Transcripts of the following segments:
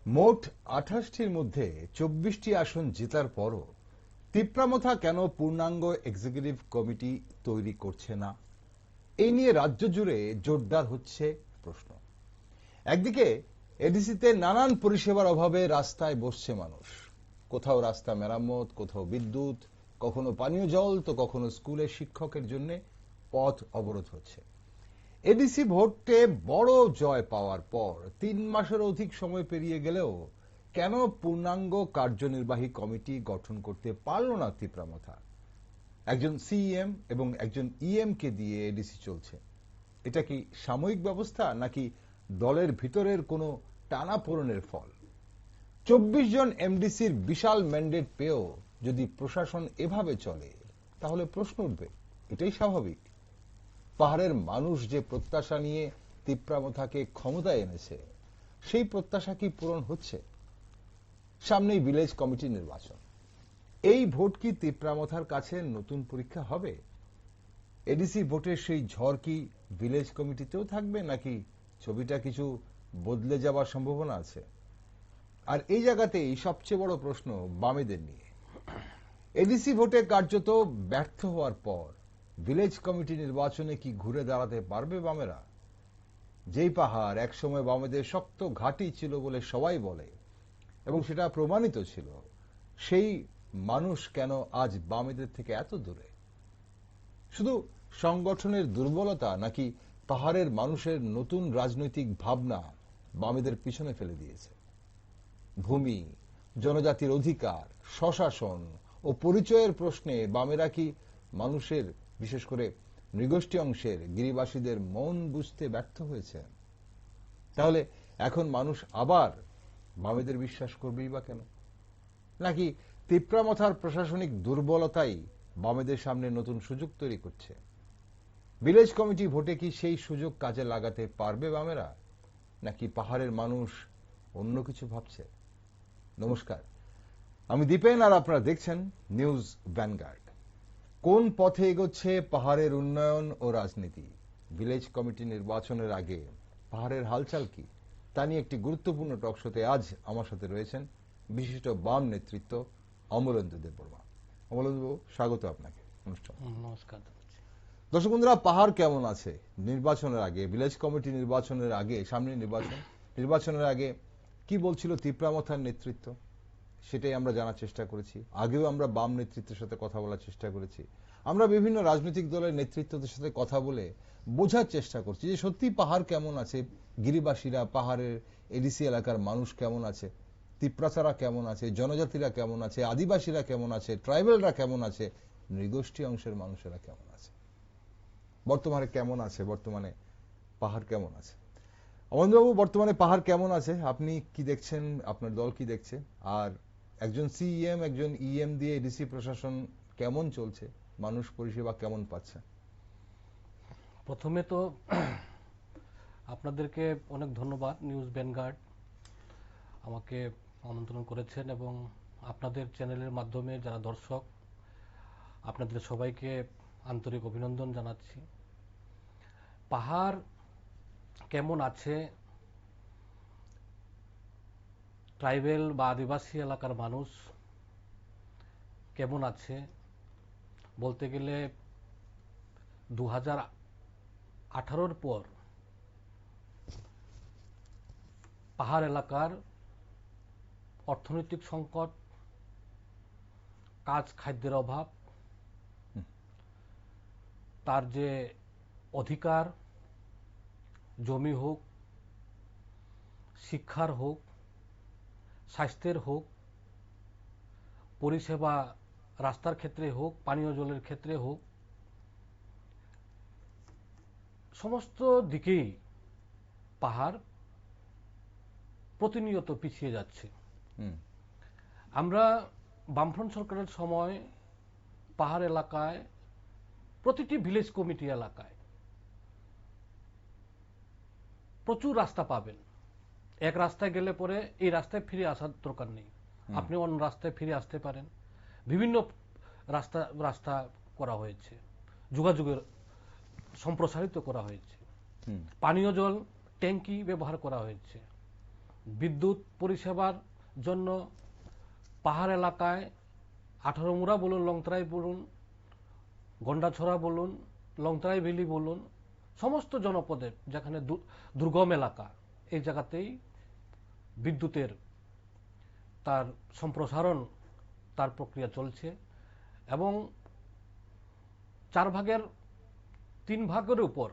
মোট ২৮টির মধ্যে ২৪টি আসন জেতার পরও তিপ্রামথা কেন পূর্ণাঙ্গ এক্সিকিউটিভ কমিটি তৈরি করছে না, এই নিয়ে রাজ্য জুড়ে জোরদার হচ্ছে প্রশ্ন। একদিকে এডিসিতে নানান পরিষেবার অভাবে রাস্তায় বসছে মানুষ। কোথাও রাস্তা মেরামত, কোথাও বিদ্যুৎ, কখনো পানীয় জল, তো কখনো স্কুলের শিক্ষকের জন্য পথ অবরোধ হচ্ছে। এডিসি ভোটে বড় জয় পাওয়ার পর ৩ মাসের অধিক সময় পেরিয়ে গেলেও কেন পূর্ণাঙ্গ কার্যনির্বাহী কমিটি গঠন করতে পারল না তিপ্রামথা? একজন সিএম এবং একজন ইএম কে দিয়ে এডিসি চলছে। এটা কি সাময়িক ব্যবস্থা নাকি দলের ভিতরের কোনো টানাপোড়েনের ফল? ২৪ জন এমডিসির বিশাল ম্যান্ডেট পেয়েও যদি প্রশাসন এভাবে চলে, তাহলে প্রশ্ন উঠবে, এটাই স্বাভাবিক? পাহাড়ের মানুষ যে প্রত্যাশা নিয়ে তিপ্রামথাকে ক্ষমতায় এনেছে, সেই প্রত্যাশা কি পূরণ হচ্ছে? সামনেই ভিলেজ কমিটি নির্বাচন। এই ভোট কি তিপ্রামথার কাছে নতুন পরীক্ষা হবে? এডিসি ভোটের সেই ঝড় কি ভিলেজ কমিটিতেও থাকবে, নাকি ছবিটা কিছু বদলে যাওয়ার সম্ভাবনা আছে? আর এই জায়গাতেই সবচেয়ে বড় প্রশ্ন বামেদের নিয়ে। এডিসি ভোটে কার্যত ব্যর্থ হওয়ার পর ভিলেজ কমিটি নির্বাচনে কি ঘুরে দাঁড়াতে পারবে বামেরা? যেই পাহাড় একসময় বামেদের শক্ত ঘাঁটি ছিল বলে সবাই বলে এবং সেটা প্রমাণিত ছিল, সেই মানুষ কেন আজ বামেদের থেকে এত দূরে? শুধু সংগঠনের দুর্বলতা, নাকি পাহাড়ের মানুষের নতুন রাজনৈতিক ভাবনা বামেদের পিছনে ফেলে দিয়েছে? ভূমি, জনজাতির অধিকার, স্বশাসন ও পরিচয়ের প্রশ্নে বামেরা কি মানুষের, বিশেষ করে নৃগোষ্ঠী অংশের গিরিবাসীদের মন বুঝতে ব্যর্থ হয়েছে? তাহলে এখন মানুষ আবার বামেদের বিশ্বাস করবেই বা কেন? নাকি তিপ্রামথার প্রশাসনিক দুর্বলতাই বামেদের সামনে নতুন সুযোগ তৈরি করছে? ভিলেজ কমিটি ভোটে কি সেই সুযোগ কাজে লাগাতে পারবে বামেরা, নাকি পাহাড়ের মানুষ অন্য কিছু ভাবছে? নমস্কার, আমি দীপেন, আর আপনারা দেখছেন নিউজ ভ্যানগার্ড। কোন পথে এগোচ্ছে পাহাড়ের উন্নয়ন ও রাজনীতি? ভিলেজ কমিটি নির্বাচনের আগে পাহাড়ের হালচাল কি, তা নিয়ে একটি গুরুত্বপূর্ণ টকশোতে আজ আমার সাথে রয়েছেন বিশিষ্ট বাম নেতৃত্ব অমলেন্দু দেববর্মা। অমলেন্দু, স্বাগত আপনাকে অনুষ্ঠান। নমস্কার। দর্শক বন্ধুরা, পাহাড় কেমন আছে নির্বাচনের আগে, ভিলেজ কমিটি নির্বাচনের আগে, সামনে নির্বাচনের আগে কি বলছিল তিপ্রামথার নেতৃত্ব, সেটাই আমরা জানার চেষ্টা করেছি। আগেও আমরা বাম নেতৃত্বের সাথে কথা বলার চেষ্টা করেছি। আমরা বিভিন্ন রাজনৈতিক দলের নেতৃত্বদের সাথে কথা বলে বোঝার চেষ্টা করছি যে সত্যি পাহাড় কেমন আছে, গিরিবাসীরা, পাহাড়ের এডিসি এলাকার মানুষ কেমন আছে, তিপ্রাচারা কেমন আছে, জনজাতিরা কেমন আছে, আদিবাসীরা কেমন আছে, ট্রাইবেলরা কেমন আছে, নৃগোষ্ঠী অংশের মানুষেরা কেমন আছে, বর্তমানে কেমন আছে, বর্তমানে পাহাড় কেমন আছে। অমলেন্দুবাবু, বর্তমানে পাহাড় কেমন আছে, আপনি কি দেখছেন, আপনার দল কি দেখছে? আর একজন সিএম, একজন ইএম দিয়ে এডিসি প্রশাসন কেমন চলছে, মানুষ পরিষেবা কেমন পাচ্ছে? প্রথমে তো আপনাদেরকে অনেক ধন্যবাদ, নিউজ ভ্যানগার্ড আমাকে আমন্ত্রণ করেছেন, এবং আপনাদের চ্যানেলের মাধ্যমে যারা দর্শক, আপনাদের সবাইকে আন্তরিক অভিনন্দন জানাচ্ছি। পাহাড় কেমন আছে, ট্রাইবেল বা আদিবাসী এলাকার মানুষ কেমন আছে বলতে গেলে 2018-র পর পাহাড় এলাকার অর্থনৈতিক সংকট, কাজ খাদ্যের অভাব, তার যে অধিকার, জমি হোক, শিক্ষার হোক, স্বাস্থ্যের হোক, পরিষেবা রাস্তার ক্ষেত্রে হোক, পানীয় জলের ক্ষেত্রে হোক, সমস্ত দিকেই পাহাড় প্রতিনিয়ত পিছিয়ে যাচ্ছে। আমরা বামফ্রন্ট সরকারের সময় পাহাড় এলাকায় প্রতিটি ভিলেজ কমিটি এলাকায় প্রচুর রাস্তা পাবেন। এক রাস্তায় গেলে পরে এই রাস্তায় ফিরে আসার দরকার নেই, আপনি অন্য রাস্তায় ফিরে আসতে পারেন। বিভিন্ন রাস্তা করা হয়েছে, যোগাযোগের সম্প্রসারিত করা হয়েছে, পানীয় জল ট্যাঙ্কি ব্যবহার করা হয়েছে, বিদ্যুৎ পরিষেবার জন্য পাহাড় এলাকায় 18 মুড়া বলুন, লংতরাই বলুন, গন্ডাছড়া বলুন, লংতরাই ভ্যালি বলুন, সমস্ত জনপদে যেখানে দুর্গম এলাকা, এই জায়গাতেই বিদ্যুতের তার সম্প্রসারণ, তার প্রক্রিয়া চলছে এবং 4 ভাগের 3 ভাগের উপর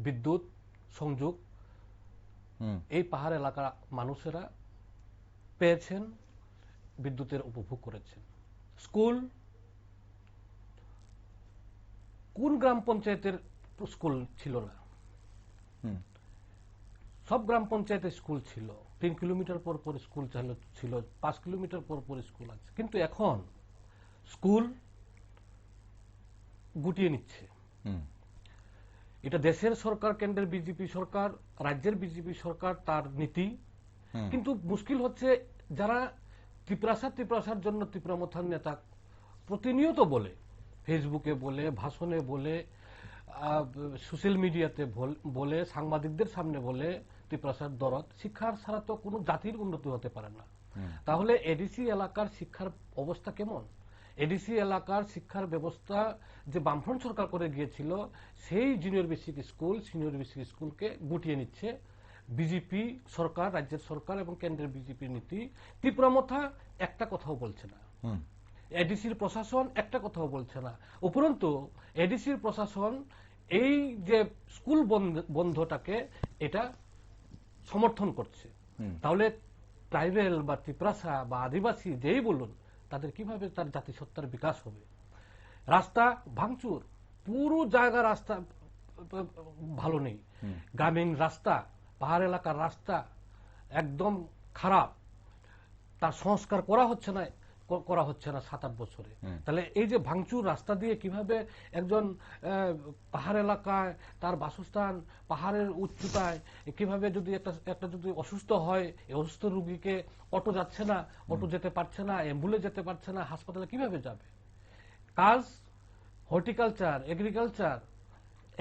বিদ্যুৎ সংযোগ এই পাহাড় এলাকার মানুষেরা পেয়েছেন, বিদ্যুতের উপভোগ করেছেন। স্কুল, কোন গ্রাম পঞ্চায়েতের স্কুল ছিল না? সব গ্রাম পঞ্চায়েতে স্কুল ছিল। 3 কিলোমিটার পর পর স্কুল ছিল, 5 কিলোমিটার পর পর স্কুল আছে। কিন্তু এখন স্কুল গুটিয়ে নিচ্ছে। এটা দেশের সরকার, কেন্দ্রের বিজেপি সরকার, রাজ্যের বিজেপি সরকার, তার নীতি। কিন্তু মুশকিল হচ্ছে যারা ত্রিপুরাসার জন্য ত্রিপুরামথার নেতা প্রতিনিয়ত বলে, ফেসবুকে বলে, ভাষণে বলে, সোশ্যাল মিডিয়াতে বলে, সাংবাদিকদের সামনে বলে, ত্রিপুরাসার দরদ, শিক্ষার ছাড়া তো কোনো জাতির উন্নতি হতে পারে না। তাহলে এডিসি এলাকার শিক্ষার অবস্থা কেমন? এডিসি এলাকার শিক্ষার ব্যবস্থা যে বামফ্রন্ট সরকার করে গিয়েছিল, সেই junior basic school, senior basic স্কুলকে গুটিয়ে নিচ্ছে বিজেপি সরকার, রাজ্যের সরকার এবং কেন্দ্রের বিজেপির নীতি। ত্রিপুরামথা একটা কথাও বলছে না, এডিসির প্রশাসন একটা কথাও বলছে না। উপরন্তু এডিসির প্রশাসন এই যে স্কুল বন্ধটাকে এটা সমর্থন করছে। তাহলে ট্রাইবেল বা ত্রিপুরাসা বা আদিবাসী যেই বলুন, তাদের কিভাবে তার জাতিসত্তার বিকাশ হবে? রাস্তা ভাঙচুর, পুরো জায়গা রাস্তা ভালো নেই। গ্রামীণ রাস্তা, পাহাড় এলাকার রাস্তা একদম খারাপ, তার সংস্কার করা হচ্ছে না 7-8 বছরে। তাহলে এই যে ভাঙচুর রাস্তা দিয়ে কিভাবে একজন পাহাড় এলাকায় তার বাসস্থান, পাহাড়ের উচ্চতায়, কিভাবে যদি একটা যদি অসুস্থ হয়, এই অসুস্থ রোগীকে অটো যাচ্ছে না, অটো যেতে পারছে না, অ্যাম্বুলেন্স যেতে পারছে না, হাসপাতালে কিভাবে যাবে? কাজ হর্টিকালচার, এগ্রিকালচার,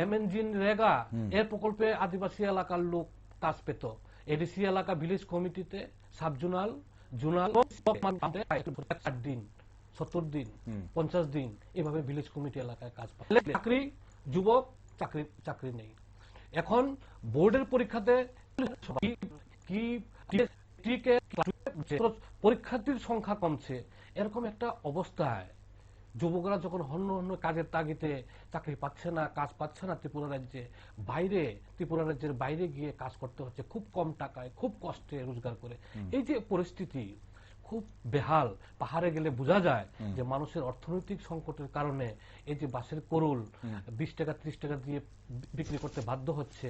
এমএনজি রেগা, এর প্রকল্পে আদিবাসী এলাকার লোক কাজ পেত। এডিসি এলাকা ভিলেজ কমিটিতে সাবজোনাল, জোনাল 60 দিন, 70 দিন, 50 দিন এভাবে ভিলেজ কমিটি এলাকায় কাজ পায়। চাকরি, যুবক চাকরি নেই। এখন বোর্ডের পরীক্ষাতে পরীক্ষার্থীর সংখ্যা কমছে, এরকম একটা অবস্থায় যুবকরা যখন অন্য কাজের তাগিদে চাকরি পাচ্ছে না, কাজ পাচ্ছে না, ত্রিপুরা রাজ্যের বাইরে গিয়ে কাজ করতে হচ্ছে, খুব কম টাকায়, খুব কষ্টে রোজগার করে। এই যে পরিস্থিতি খুব বেহাল। পাহাড়ে গেলে বোঝা যায় যে মানুষের অর্থনৈতিক সংকটের কারণে এই যে বাঁশের করুল 20 টাকা 30 টাকা দিয়ে বিক্রি করতে বাধ্য হচ্ছে,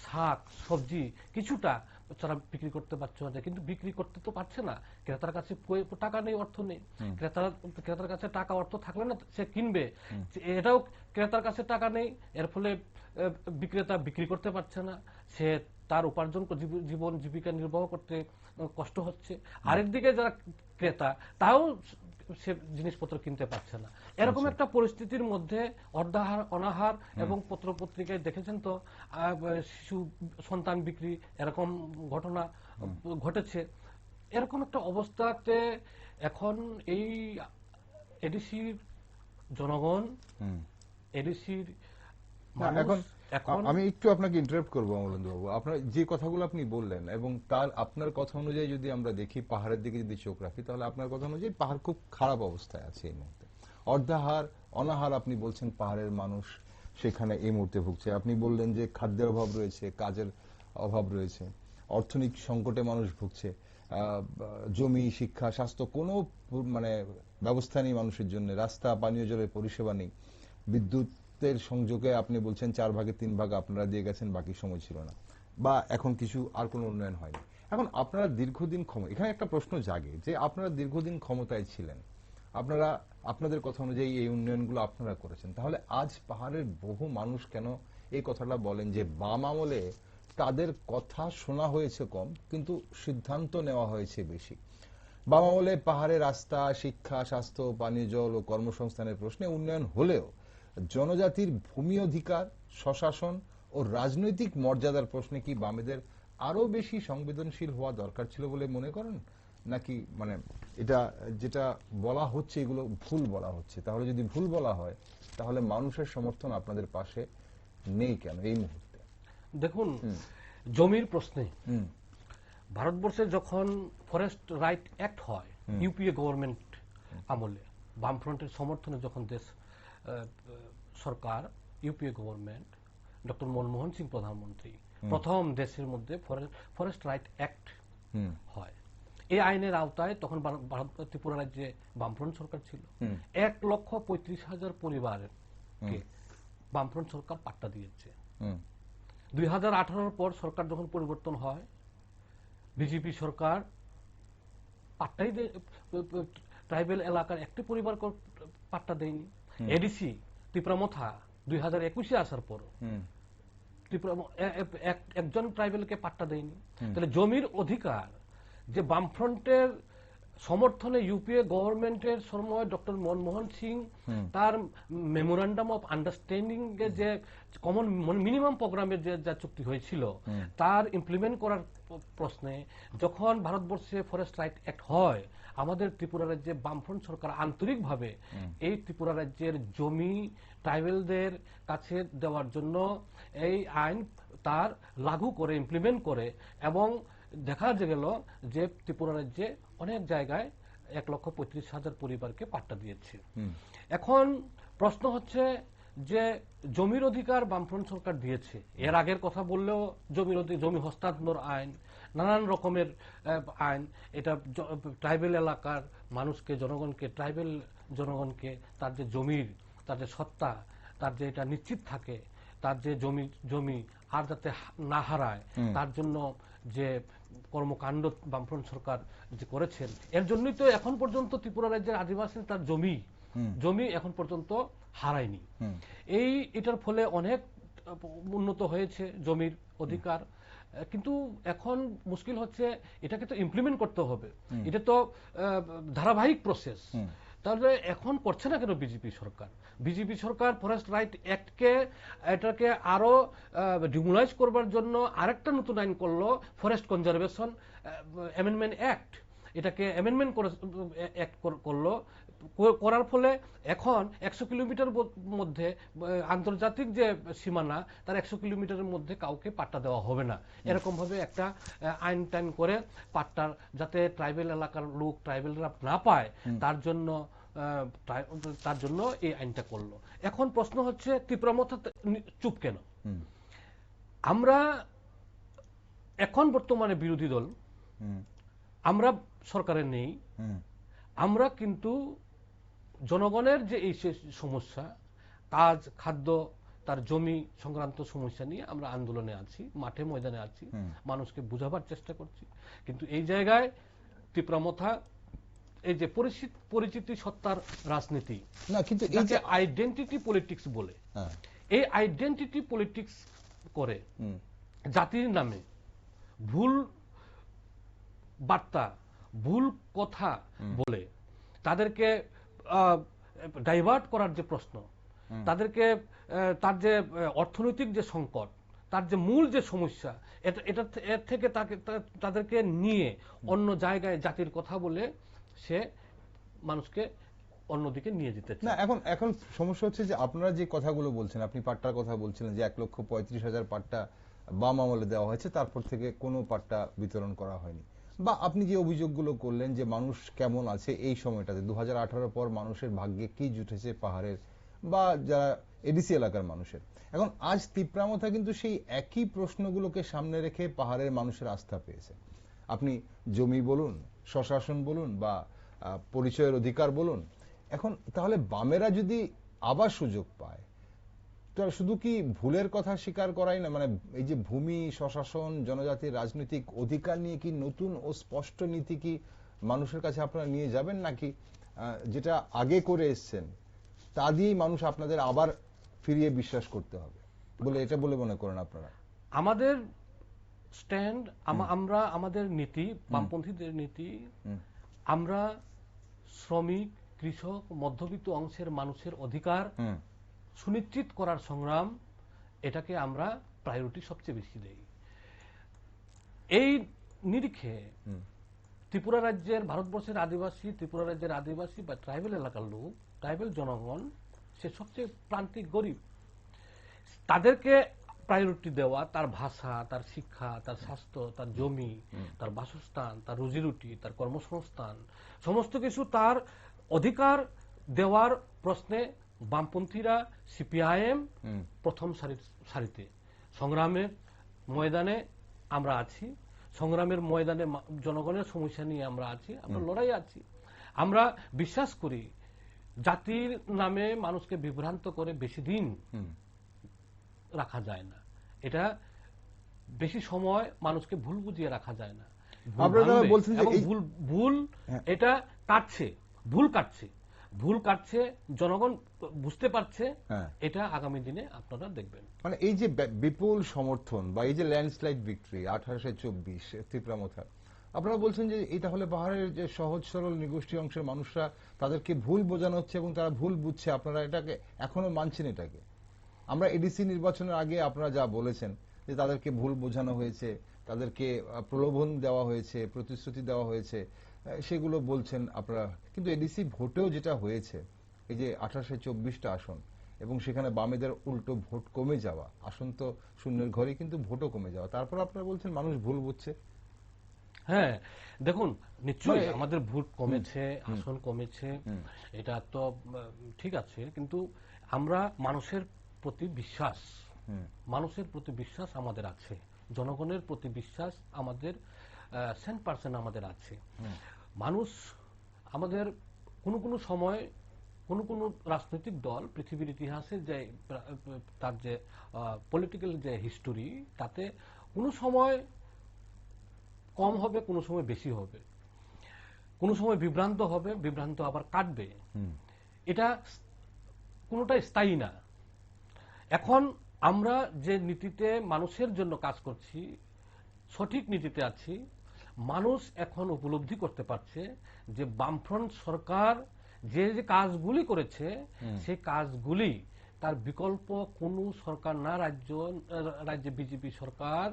শাক সবজি কিছুটা তারা বিক্রি করতে পারছে না, কিন্তু বিক্রি করতে তো পারছে না, ক্রেতার কাছে টাকা নেই, অর্থ নেই। ক্রেতার কাছে টাকা অর্থ থাকলে না সে কিনবে, এটাও ক্রেতার কাছে টাকা নেই, এর ফলে বিক্রেতা বিক্রি করতে পারছে না, সে তার উপার্জন জীবন জীবিকা নির্বাহ করতে কষ্ট হচ্ছে। আরেকদিকে যারা ক্রেতা তাও সে জিনিসপত্র কিনতে পারছে না। এরকম একটা পরিস্থিতির মধ্যে অর্ধাহার, অনাহার এবং পত্রপত্রিকায় দেখেছেন তো শিশু সন্তান বিক্রি, এরকম ঘটনা ঘটেছে। এরকম একটা অবস্থাতে এখন এই এডিসির জনগণ, এডিসির এখন আমি একটু আপনাকে ইন্টারাপ্ট করবো অমলেন্দু বাবু। আপনার যে কথাগুলো আপনি বললেন এবং তার আপনার কথা অনুযায়ী যদি আমরা দেখি, পাহাড়ের দিকে যদি চোখ রাখি, তাহলে আপনার কথা অনুযায়ী পাহাড় খুব খারাপ অবস্থায় আছে এই মুহূর্তে। অর্ধাহার, অনাহার আপনি বলছেন, পাহাড়ের মানুষ সেখানে এই মুহূর্তে ভুগছে। আপনি বললেন যে খাদ্যের অভাব রয়েছে, কাজের অভাব রয়েছে, অর্থনৈতিক সংকটে মানুষ ভুগছে, জমি, শিক্ষা, স্বাস্থ্য কোনো মানে ব্যবস্থা নেই মানুষের জন্য, রাস্তা, পানীয় জলের পরিষেবা নেই, বিদ্যুতের সংযোগে আপনি বলছেন 4 ভাগে 3 ভাগ আপনারা দিয়ে গেছেন, বাকি সময় ছিল না, বা এখন কিছু আর কোনো উন্নয়ন হয়নি। এখন আপনারা দীর্ঘদিন এখানে একটা প্রশ্ন জাগে যে আপনারা দীর্ঘদিন ক্ষমতায় ছিলেন, আপনারা আপনাদের কথা অনুযায়ী এই উন্নয়নগুলো আপনারা করেছেন, তাহলে আজ পাহাড়ের বহু মানুষ কেন এই কথাটা বলেন যে বাম আমলে তাদের কথা শোনা হয়েছে কম কিন্তু সিদ্ধান্ত নেওয়া হয়েছে বেশি? বাম আমলে পাহাড়ে রাস্তা, শিক্ষা, স্বাস্থ্য, পানীয় জল ও কর্মসংস্থানের প্রশ্নে উন্নয়ন হলেও জনজাতির ভূমি অধিকার, স্বশাসন ও রাজনৈতিক মর্যাদার প্রশ্নে কি বামেদের আরো বেশি সংবেদনশীল হওয়া দরকার ছিল বলে মনে করেন, নাকি মানে এটা যেটা বলা হচ্ছে এগুলো ভুল বলা হচ্ছে? তাহলে যদি ভুল বলা হয় তাহলে মানুষের সমর্থন আপনাদের পাশে নেই কেন এই মুহূর্তে? দেখুন, জমির প্রশ্নে হুম ভারতবর্ষে যখন ফরেস্ট রাইট অ্যাক্ট হয় ইউপিএ গভর্নমেন্ট আমলে, বামফ্রন্টের সমর্থনে যখন দেশ সরকার UPA government, doctor Manmohan Singh প্রধানমন্ত্রী, প্রথম দেশের মধ্যে ফরেস্ট রাইট অ্যাক্ট হয়। এই আইনের আওতায় তখন ত্রিপুরা রাজ্যে বামফ্রন্ট সরকার ছিল। 1,35,000 পরিবারকে বামফ্রন্ট সরকার পাট্টা দিয়েছে। 2018 পর সরকার যখন পরিবর্তন হয়, বিজেপি সরকার পাট্টাই ট্রাইবেল এলাকার একটি পরিবার পাট্টা দেয়নি। এডিসি ত্রিপুরামথা 2021-এ আসার পর একজন ট্রাইবেলকে পাট্টা দেয়নি। তাহলে জমির অধিকার যে বামফ্রন্টের সমর্থনে ইউপিএ গভর্নমেন্টের সময় ডক্টর মনমোহন সিং তার মেমোরান্ডাম অফ আন্ডারস্ট্যান্ডিং এ যে কমন মিনিমাম প্রোগ্রামের যে যা চুক্তি হয়েছিল তার ইমপ্লিমেন্ট করার প্রশ্নে যখন ভারতবর্ষে ফরেস্ট রাইট অ্যাক্ট হয়, আমাদের ত্রিপুরা রাজ্যে বামফ্রন্ট সরকার আন্তরিকভাবে এই ত্রিপুরা রাজ্যের জমি ট্রাইবেলদের কাছে দেওয়ার জন্য এই আইন তার লাগু করে ইমপ্লিমেন্ট করে, এবং দেখা গেল যে ত্রিপুরা রাজ্যে অনেক জায়গায় 1,35,000 পরিবারকে পাট্টা দিয়েছে। এখন প্রশ্ন হচ্ছে যে জমির অধিকার বামফ্রন্ট সরকার দিয়েছে, এর আগের কথা বললেও জমি হস্তান্তর আইন, নানান রকমের আইন, এটা ট্রাইবেল এলাকার মানুষকে, জনগণকে, ট্রাইবেল জনগণকে তার যে জমির, তার যে সত্তা, তার যে এটা নিশ্চিত থাকে, তার যে জমি আর যাতে না হারায়, তার জন্য যে কর্মকাণ্ড বামফ্রন্ট সরকার যে করেছেন, এর জন্যই তো এখন পর্যন্ত ত্রিপুরা রাজ্যের আদিবাসী তার জমি এখন পর্যন্ত হারায়নি। এটার ফলে অনেক উন্নত হয়েছে জমির অধিকার, কিন্তু এখন মুশকিল হচ্ছে এটাকে তো ইমপ্লিমেন্ট করতে হবে। এটা তো ধারাবাহিক প্রসেস। তাহলে এখন করছে না কেন বিজেপি সরকার ফরেস্ট রাইট অ্যাক্টকে এটাকে আরো ডিমোলাইজ করবার জন্য আরেকটা নতুন আইন করলো, ফরেস্ট কনজারভেশন অ্যামেন্ডমেন্ট অ্যাক্ট। এটাকে অ্যামেন্ডমেন্ট করলো, করার ফলে এখন 100 কিলোমিটার মধ্যে আন্তর্জাতিক যে সীমানা, তার 100 কিলোমিটারের মধ্যে কাউকে পাট্টা দেওয়া হবে না। এরকম ভাবে একটা আইন টাইন করে পাট্টার যাতে ট্রাইবেল এলাকার লোক, ট্রাইবেলরা না পায়, তার জন্য এই আইনটা করলো। এখন প্রশ্ন হচ্ছে ত্রিপুরামথা চুপ কেন? আমরা এখন বর্তমানে বিরোধী দল, আমরা সরকারে নেই, আমরা কিন্তু জনগণের যে এই সমস্যা, কাজ, খাদ্য, তার জমি সংক্রান্ত সমস্যা নিয়ে আমরা আন্দোলনে আছি, মাঠে ময়দানে আছি, মানুষকে বুঝাবার চেষ্টা করছি। কিন্তু এই জায়গায় ত্রিপুরামথা এই যে পরিচিতি সত্তার রাজনীতি, না, কিন্তু এই যে আইডেন্টিটি পলিটিক্স বলে, এই আইডেন্টিটি পলিটিক্স করে জাতির নামে ভুল বার্তা, ভুল কথা বলে তাদেরকে ডাইভার্ট করার যে প্রশ্ন, তাদেরকে তার যে অর্থনৈতিক যে সংকট, তার যে মূল যে সমস্যা, এর থেকে তাদেরকে নিয়ে অন্য জায়গায় জাতির কথা বলে সে মানুষকে অন্যদিকে নিয়ে যেতে চায়। না, এখন সমস্যা হচ্ছে যে আপনারা যে কথাগুলো বলছেন, আপনি পাট্টার কথা বলছিলেন যে 1,35,000 পাট্টা বাম আমলে দেওয়া হয়েছে, তারপর থেকে কোনো পাট্টা বিতরণ করা হয়নি। বা আপনি যে অভিযোগগুলো করলেন যে মানুষ কেমন আছে এই সময়টাতে, 2018 পর মানুষের ভাগ্যে কি জুটেছে পাহাড়ের বা যারা এডিসি এলাকার মানুষের, এখন আজ ত্রিপুরামথা কিন্তু সেই একই প্রশ্নগুলোকে সামনে রেখে পাহাড়ের মানুষের আস্থা পেয়েছে। আপনি জমি বলুন, স্বশাসন বলুন, বা পরিচয়ের অধিকার বলুন। এখন তাহলে বামেরা যদি আবার সুযোগ পায়, তাহলে শুধু কি ভুলের কথা স্বীকার করাই না, মানে এই যে ভূমি, স্বশাসন, জনজাতির রাজনৈতিক অধিকার নিয়ে কি নতুন ও স্পষ্ট নীতি কি মানুষের কাছে আপনারা নিয়ে যাবেন, নাকি যেটা আগে করে এসছেন তা দিয়েই মানুষ আপনাদের আবার ফিরিয়ে বিশ্বাস করতে হবে বলে এটা বলে মনে করেন আপনারা? আমাদের স্ট্যান্ড, আমরা আমাদের নীতি, বামপন্থীদের নীতি, আমরা শ্রমিক, কৃষক, মধ্যবিত্ত অংশের মানুষের অধিকার সুনিশ্চিত করার সংগ্রাম, এটাকে আমরা প্রায়োরিটি সবচেয়ে বেশি দেই। এই নিরিখে ত্রিপুরা রাজ্যের, ভারতবর্ষের আদিবাসী, ত্রিপুরা রাজ্যের আদিবাসী বা ট্রাইবেল এলাকার লোক, ট্রাইবেল জনগণ, সে সবচেয়ে প্রান্তিক গরিব। তাদেরকে প্রায়োরিটি দেওয়া, তার ভাষা, তার শিক্ষা, তার স্বাস্থ্য, তার জমি, তার বাসস্থান, তার রুজিরুটি, তার কর্মসংস্থান, সমস্ত কিছু তার অধিকার দেওয়ার প্রশ্নে বামপন্থীরা, সিপিআইএম প্রথম সারিতে সংগ্রামের ময়দানে আমরা আছি। সংগ্রামের ময়দানে জনগণের সমস্যা নিয়ে আমরা আছি, আমরা লড়াই আছি। আমরা বিশ্বাস করি জাতির নামে মানুষকে বিভ্রান্ত করে বেশি দিন রাখা যায় না। এটা বেশি সময় মানুষকে ভুল বুঝিয়ে রাখা যায় না। ভুল এটা কাটছে, ভুল কাটছে, জনগণ বুঝতে পারছে। এটা আগামী দিনে আপনারা দেখবেন। মানে এই যে বিপুল সমর্থন বা এই যে ল্যান্ডস্লাইড ভিক্টরি 1824 ত্রিপুরামথার, আপনারা বলছেন যে এই তাহলে পাহাড়ের যে সহজ সরল নিগোষ্ঠী অংশের মানুষরা, তাদেরকে ভুল বোঝানো হচ্ছে এবং তারা ভুল বুঝছে, আপনারা এটাকে এখনো মানছেন? এটাকে আমরা এডিসি নির্বাচনের আগে আপনারা যা বলেছেন যে তাদেরকে ভুল বোঝানো হয়েছে, তাদেরকে প্রলোভন দেওয়া হয়েছে, প্রতিশ্রুতি দেওয়া হয়েছে, সেগুলো বলছেন আপনারা। কিন্তু এডিসি ভোটেও যেটা হয়েছে, এই যে 1824টা আসন এবং সেখানে বামেদের উল্টো ভোট কমে যাওয়া, আসন তো শূন্যের ঘরে কিন্তু ভোটও কমে যাওয়া, তারপর আপনারা বলছেন মানুষ ভুল বুঝছে। হ্যাঁ, দেখুন, নিশ্চয়ই আমাদের ভোট কমেছে, আসন কমেছে, এটা তো ঠিক আছে। কিন্তু আমরা মানুষের প্রতি বিশ্বাস আমাদের আছে, জনগণের প্রতি বিশ্বাস আমাদের 100% আমাদের আছে। মানুষ আমাদের কোনো সময় কোনো রাজনৈতিক দল পৃথিবীর ইতিহাসে যে তার যে পলিটিক্যাল যে হিস্টোরি, তাতে কোনো সময় কম হবে, কোনো সময় বেশি হবে, কোনো সময় বিভ্রান্ত হবে, বিভ্রান্ত আবার কাটবে। এটা কোনোটাই স্থায়ী না। এখন আমরা যে নীতিতে মানুষের জন্য কাজ করছি, সঠিক নীতিতে আছি। মানুষ এখন উপলব্ধি করতে পারছে যে বামফ্রন্ট সরকার যে যে কাজগুলি করেছে, সেই কাজগুলি তার বিকল্প কোনো সরকার, না রাজ্যে বিজেপি সরকার,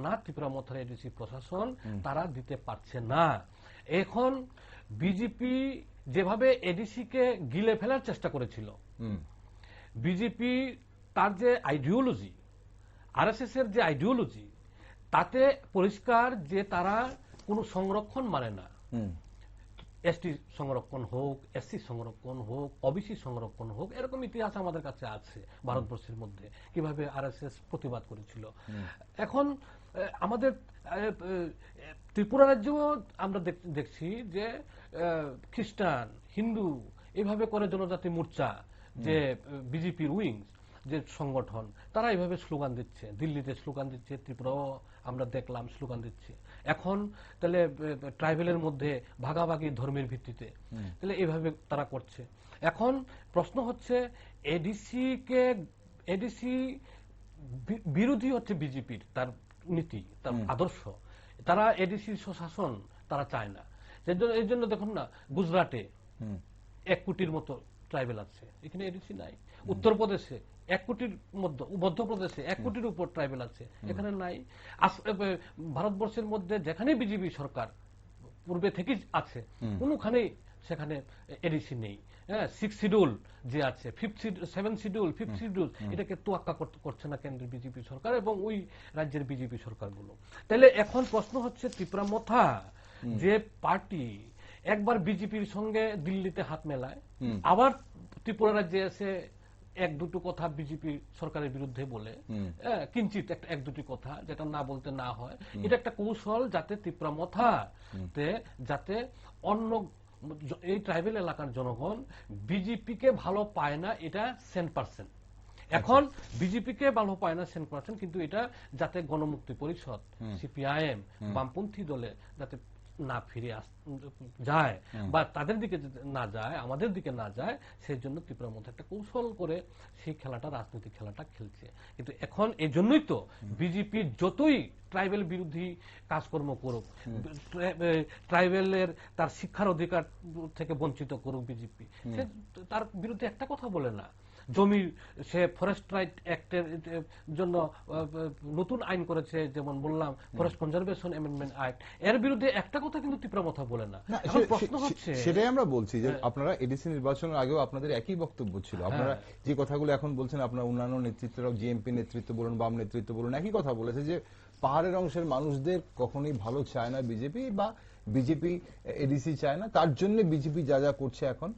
না ত্রিপুরামথার এডিসি প্রশাসন, তারা দিতে পারছে না। এখন বিজেপি যেভাবে এডিসি কে গিলে ফেলার চেষ্টা করেছিল, বিজেপি তার যে আইডিওলজি, আরএসএস এর যে আইডিওলজি, তাতে পরিষ্কার যে তারা কোনো সংরক্ষণ মানে না। এসটি সংরক্ষণ হোক, এসসি সংরক্ষণ হোক, ওবিসি সংরক্ষণ হোক, এরকম ইতিহাস আমাদের কাছে আছে ভারতবর্ষের মধ্যে, কিভাবে আরএসএস প্রতিবাদ করেছিল। এখন আমাদের ত্রিপুরা রাজ্যেও আমরা দেখছি যে খ্রিস্টান, হিন্দু, এইভাবে করে জনজাতি মোর্চা, যে বিজেপির উইংস যে সংগঠন, তারা এইভাবে স্লোগান দিচ্ছে, দিল্লিতে স্লোগান দিচ্ছে, ত্রিপুরাও আমরা দেখলাম স্লোগান দিচ্ছে। এখন তাহলে ট্রাইবেলের মধ্যে ভাগাভাগি ধর্মের ভিত্তিতে, তাহলে এইভাবে তারা করছে। এখন প্রশ্ন হচ্ছে, এডিসি বিরোধী হচ্ছে বিজেপির, তার নীতি, তার আদর্শ। তারা এডিসি শাসন তারা চায় না। এই জন্য দেখুন না, গুজরাটে 1 কোটির মতো ট্রাইবেল আছে, এখানে এডিসি নাই। উত্তরপ্রদেশে 1 কোটির মধ্যে, মধ্যপ্রদেশে 1 কোটির উপর ট্রাইবেল আছে, এখানে নাই। ভারতবর্ষের মধ্যে যেখানে বিজেপি সরকার পূর্বে থেকে আছে, কোনখানেই সেখানে এডিসি নেই। 6 শিডিউল যে আছে, 7 শিডিউল, 5 শিডিউল, এটাকে তোয়াক্কা করছে না কেন্দ্রের বিজেপি সরকার এবং ওই রাজ্যের বিজেপি সরকারগুলো। তাহলে এখন প্রশ্ন হচ্ছে, ত্রিপুরামথা যে পার্টি একবার বিজেপির সঙ্গে দিল্লিতে হাত মেলায়, আবার ত্রিপুরা রাজ্যে এসে 1-2 কথা বিজেপি সরকারের বিরুদ্ধে বলে, কিঞ্চিত 1-2টি কথা যেটা না বলতে না হয়, এটা একটা কৌশল, যাতে ত্রিপুরামথাতে যাতে অন্য এই ট্রাইবেল এলাকার জনগণ বিজেপিকে ভালো পায় না, এটা 100%। এখন বিজেপিকে ভালো পায় না 100%, কিন্তু এটা যাতে গণমুক্তি পরিষদ, সিপিআইএম, বামপন্থী দলে যাতে না ফিরে যায় বা তাদের দিকে না যায়, আমাদের দিকে না যায়, সেই জন্য ত্রিপুরামথা একটা কৌশল করে সেই খেলাটা, রাজনৈতিক খেলাটা খেলছে। কিন্তু এখন এই জন্যই তো বিজেপি যতই ট্রাইবেল বিরোধী কাজকর্ম করুক, ট্রাইবেলের তার শিক্ষার অধিকার থেকে বঞ্চিত করুক বিজেপি, তার বিরুদ্ধে একটা কথা বলে না জমি সে ফরেস্ট রাইট অ্যাক্টের জন্য নতুন আইন করেছে, যেমন বললাম ফরেস্ট কনজারভেশন অ্যামেন্ডমেন্ট অ্যাক্ট, এর বিরুদ্ধে একটা কথা কিন্তু তীব্রমাথা বলে না। এখন প্রশ্ন হচ্ছে, সেটাই আমরা বলছি যে আপনারা এডিসি নির্বাচনের আগেও আপনাদের একই বক্তব্য ছিল, আপনারা যে কথাগুলো এখন বলছেন, আপনার অন্যান্য নেতৃত্বরাও, জিএমপি নেতৃত্ব বলুন, বাম নেতৃত্ব বলুন, একই কথা বলেছে যে পাহাড়ের অংশের মানুষদের কখনোই ভালো চায় না বিজেপি, বা বিজেপি এডিসি চায় না, তার জন্য বিজেপি যা যা করছে এখন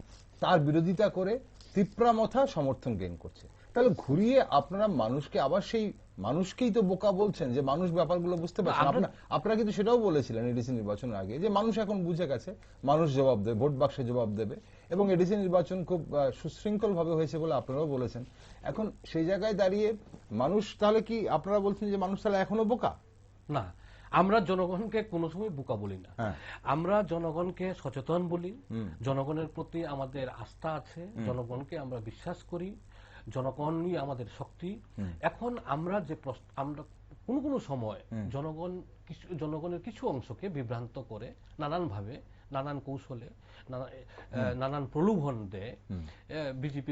তার বিরোধিতা করে তীব্রমাথা সমর্থন গেইন করছে। তাহলে ঘুরিয়ে আপনারা মানুষকে আবার সেই মানুষকেই তো বোকা বলছেন, যে মানুষ ব্যাপারগুলো বুঝতে পারছেন। আপনারা কিন্তু সেটাও বলেছিলেন এডিসি নির্বাচনের আগে, যে মানুষ এখন বুঝে গেছে, মানুষ জবাব দেবে, ভোট বাক্সে জবাব দেবে, এবং এডিসি নির্বাচন খুব সুশৃঙ্খল ভাবে হয়েছে বলে আপনারাও বলেছেন। এখন সেই জায়গায় দাঁড়িয়ে মানুষ, তাহলে কি আপনারা বলছেন যে মানুষ তাহলে এখনো বোকা? না, আমরা জনগণকে কোনো সময় বোকা বলি না, আমরা জনগণকে সচেতন বলি, জনগণের প্রতি আমাদের আস্থা আছে, জনগণকে আমরা বিশ্বাস করি, জনগণই আমাদের শক্তি। এখন আমরা যে আমরা কোনো সময় জনগণের কিছু অংশকে বিভ্রান্ত করে নানানভাবে, নানান কৌশলে, নানান প্রলোভন দেয়। বিজেপি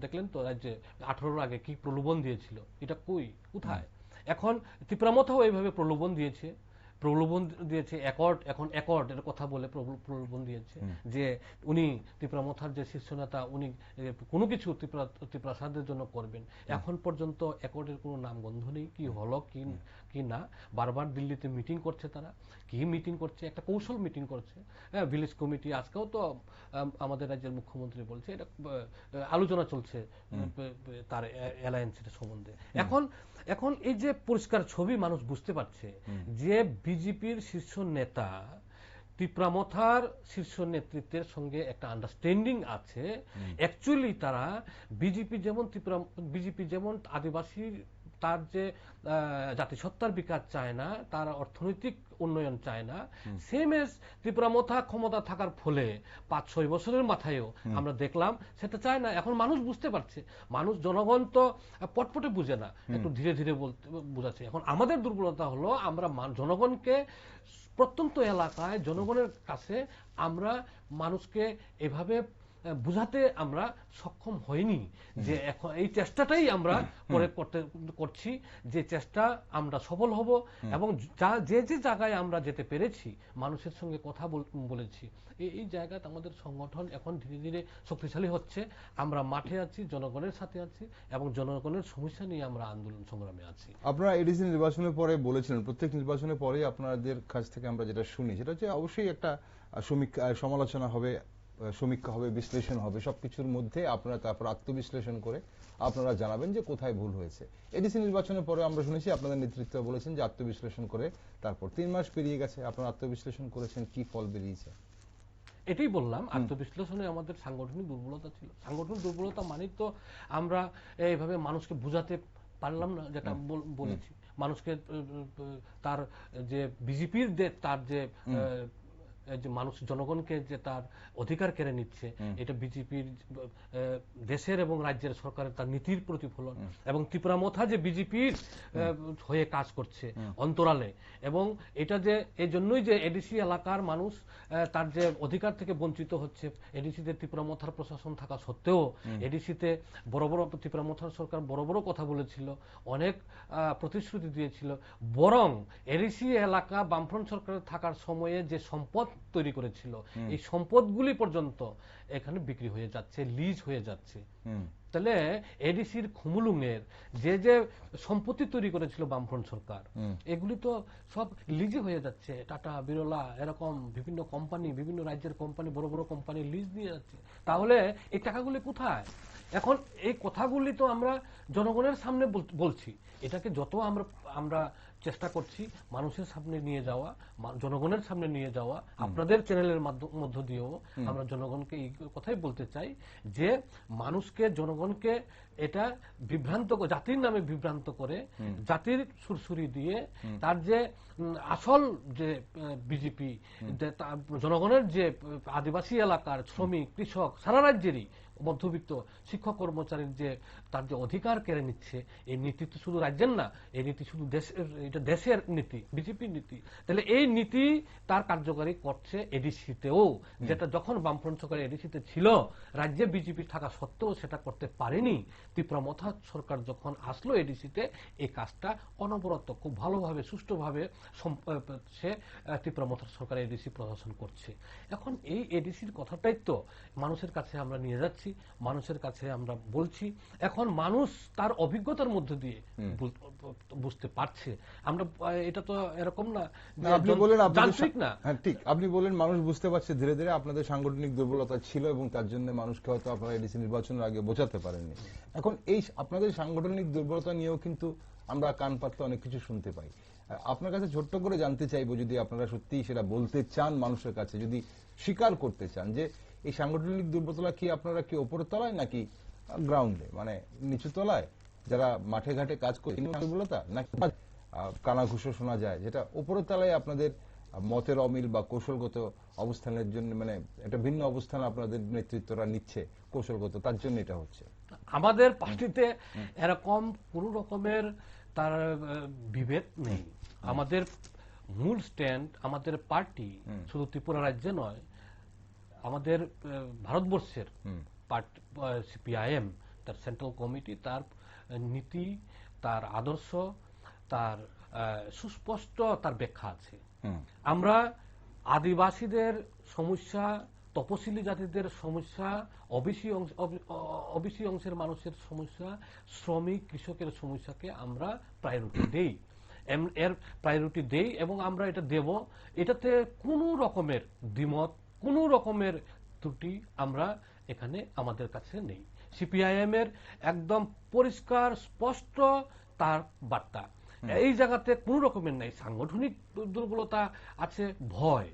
দেখলেন তো রাজ্যে 18 আগে কি প্রলোভন দিয়েছিল, এটা কোথায়? এখন তীব্রমাথাও এইভাবে প্রলোভন দিয়েছে, এখন অ্যাকর্ড এর কথা বলে প্রলোভন দিয়েছে, যে উনি তীব্রমাথার যে শীর্ষ নেতা, উনি কোনো কিছু তীব্রসাদের জন্য করবেন। এখন পর্যন্ত অ্যাকর্ডের কোনো নামগন্ধ নেই, কি হলো কি না। বারবার দিল্লিতে মিটিং করছে, তারা কি মিটিং করছে, একটা কৌশল মিটিং করছে। ভিলেজ কমিটি, আজকেও তো আমাদের রাজ্যের মুখ্যমন্ত্রী বলছে এটা আলোচনা চলছে তার অ্যালায়েন্সের সম্বন্ধে। এখন এই যে পরিষ্কার ছবি মানুষ বুঝতে পারছে যে বিজেপির শীর্ষ নেতা তীব্রমাথার শীর্ষ নেতৃত্বের সঙ্গে একটা আন্ডারস্ট্যান্ডিং আছে। অ্যাকচুয়ালি তারা বিজেপি যেমন আদিবাসী, তার যে জাতিসত্তার বিকাশ চায় না, তার অর্থনৈতিক উন্নয়ন চায় না, সেম এজ তীব্রমাথা ক্ষমতা থাকার ফলে 5-6 বছরের মাথায়ও আমরা দেখলাম সেটা চায় না। এখন মানুষ বুঝতে পারছে, জনগণ তো পটপটে বুঝে না, একটু ধীরে ধীরে বুঝাচ্ছে। এখন আমাদের দুর্বলতা হলো আমরা জনগণকে, প্রত্যন্ত এলাকায় জনগণের কাছে আমরা মানুষকে এভাবে বুঝাতে আমরা সক্ষম হইনি, যে এখন এই চেষ্টাটাই আমরা করছি, যে চেষ্টা আমরা সফল হব, এবং যে জায়গায় আমরা যেতে পেরেছি, মানুষের সঙ্গে কথা বলেছি, এই জায়গাতে আমাদের সংগঠন এখন ধীরে ধীরে শক্তিশালী হচ্ছে। আমরা মাঠে আছি, জনগণের সাথে আছি, এবং জনগণের সমস্যা নিয়ে আমরা আন্দোলন সংগ্রামে আছি। আপনারা এডিসি নির্বাচনের পরে বলেছিলেন, প্রত্যেক নির্বাচনের পরে আপনাদের কাছ থেকে আমরা যেটা শুনি সেটা হচ্ছে অবশ্যই একটা সমালোচনা হবে, সমীক্ষা হবে, বিশ্লেষণ হবে, সবকিছুর মধ্যে আপনারা তারপর আত্মবিশ্লেষণ করে আপনারা জানাবেন যে কোথায় ভুল হয়েছে। এডিসি নির্বাচনের পরে আমরা শুনেছি আপনাদের নেতৃত্ব বলেছেন যে আত্মবিশ্লেষণ করে, তারপর 3 মাস পেরিয়ে গেছে, আপনারা আত্মবিশ্লেষণ করেছেন, কি ফল বেরিয়েছে? এটাই বললাম, আত্মবিশ্লেষণে আমাদের সাংগঠনিক দুর্বলতা ছিল। সাংগঠনিক দুর্বলতা মানে তো আমরা এইভাবে মানুষকে বুঝাতে পারলাম না, যেটা বলেছি, মানুষকে তার যে বিজেপির তার যে মানুষ, জনগণকে যে তার অধিকার কেড়ে নিচ্ছে, এটা বিজেপির দেশের এবং রাজ্যের সরকারের তার নীতির প্রতিফলন, এবং তীব্রমাথা যে বিজেপির হয়ে কাজ করছে অন্তরালে, এবং এটা যে এই জন্যই যে এডিসি এলাকার মানুষ তার যে অধিকার থেকে বঞ্চিত হচ্ছে। এডিসিতে তীব্রমাথার প্রশাসন থাকা সত্ত্বেও এডিসিতে তীব্রমাথার সরকার বড় বড় কথা বলেছিল, অনেক প্রতিশ্রুতি দিয়েছিল, বরং এডিসি এলাকা বামফ্রন্ট সরকারের থাকার সময়ে যে সম্পদ তৈরি করেছিল, এই সম্পদগুলি পর্যন্ত এখানে বিক্রি হয়ে যাচ্ছে, লিজ হয়ে যাচ্ছে। তাহলে এডিসির খুমুলুঙের যে সম্পত্তি তৈরি করেছিল বামফ্রন্ট সরকার, এগুলি তো সব লিজে হয়ে যাচ্ছে। টাটা, বিরলা, এরকম বিভিন্ন কোম্পানি, বিভিন্ন রাজ্যের কোম্পানি, বড় বড় কোম্পানি লিজ দিয়ে যাচ্ছে। তাহলে এই টাকাগুলি কোথায়? এখন এই কথাগুলি তো আমরা জনগণের সামনে বলছি, এটাকে যত আমরা চেষ্টা করছি মানুষের সামনে নিয়ে যাওয়া, জনগণের সামনে নিয়ে যাওয়া, আপনাদের চ্যানেলের মধ্য দিয়েও আমরা জনগণকে এই কথাই বলতে চাই যে মানুষকে, জনগণকে এটা জাতির নামে বিভ্রান্ত করে, জাতির সুরসুরি দিয়ে তার যে আসল যে বিজেপি, জনগণের যে আদিবাসী এলাকার শ্রমিক, কৃষক, সারা রাজ্যেরই মধ্যবিত্ত শিক্ষক কর্মচারীর যে তার যে অধিকার কেড়ে নিচ্ছে, এই নীতি তো শুধু রাজ্যের না, এই নীতি শুধু এটা দেশের নীতি, বিজেপির নীতি। তাহলে এই নীতি তার কার্যকারী করছে এডিসিতেও, যেটা যখন বামফ্রন্ট সরকার এডিসিতে ছিল, রাজ্যে বিজেপি থাকা সত্ত্বেও সেটা করতে পারেনি। ত্রিপুরামথা সরকার যখন আসলো এডিসিতে, এই কাজটা অনবরত খুব ভালোভাবে সুষ্ঠুভাবে সে ত্রিপুরামথা সরকার এডিসি প্রশাসন করছে। এখন এই এডিসির কথাটাই তো মানুষের কাছে আমরা নিয়ে যাচ্ছি, মানুষের কাছে আমরা বলছি। এখন মানুষ তার অভিজ্ঞতার মধ্যে দিয়ে বুঝতে পারছে। আমরা এটা তো এরকম না, আপনি বলেন যান্ত্রিক না। হ্যাঁ ঠিক, আপনি বলেন মানুষ বুঝতে পারছে ধীরে ধীরে আপনাদের সাংগঠনিক দুর্বলতা ছিল এবং তার জন্য মানুষকে হয়তো আপনারা এডিসি নির্বাচনের আগে বোঝাতে পারেননি। এখন এই আপনাদের সাংগঠনিক দুর্বলতা নিয়েও কিন্তু আমরা কান পাততে অনেক কিছু শুনতে পাই। আপনার কাছে ছোট্ট করে জানতে চাইবো, যদি আপনারা সত্যিই সেটা বলতে চান মানুষের কাছে, যদি স্বীকার করতে চান যে এই সাংগঠনিক দুর্বলতা কি আপনারা কি ওপরের তলায় নাকি গ্রাউন্ডে, মানে নিচু তলায় যারা মাঠে ঘাটে কাজ করে দুর্বলতা, নাকি কানাঘুষো শোনা যায় যেটা উপরের তলায় আপনাদের মতের অমিল বা কৌশলগত অবস্থানের জন্য, মানে একটা ভিন্ন অবস্থান আপনাদের নেতৃত্বরা নিচ্ছে কৌশলগত, তার জন্য এটা হচ্ছে? আমাদের পার্টিতে এরকম কোন রকমের তার বিভেদ নেই। আমাদের মূল স্ট্যান্ড, আমাদের পার্টি শুধু ত্রিপুরা রাজ্যে নয়, আমাদের ভারতবর্ষের পার্টি সিপিআইএম, তার সেন্ট্রাল কমিটি, তার নীতি, তার আদর্শ, তার সুস্পষ্ট তার ব্যাখ্যা আছে। আমরা আদিবাসীদের সমস্যা, তপশিলি জাতিদের সমস্যা, ওবিসি অংশের মানুষের সমস্যা, শ্রমিক কৃষকের সমস্যাকে আমরা প্রায়োরিটি দেই, এর প্রায়োরিটি দেই এবং আমরা এটা দেব। এটাতে কোনো রকমের দ্বিমত, কোনো রকমের ত্রুটি আমরা এখানে আমাদের কাছে নেই। সিপিআইএম এর একদম পরিষ্কার স্পষ্ট তার বার্তা, এই জায়গাতে কোন রকমের নাই। সাংগঠনিক দুর্বলতা আছে, ভয়,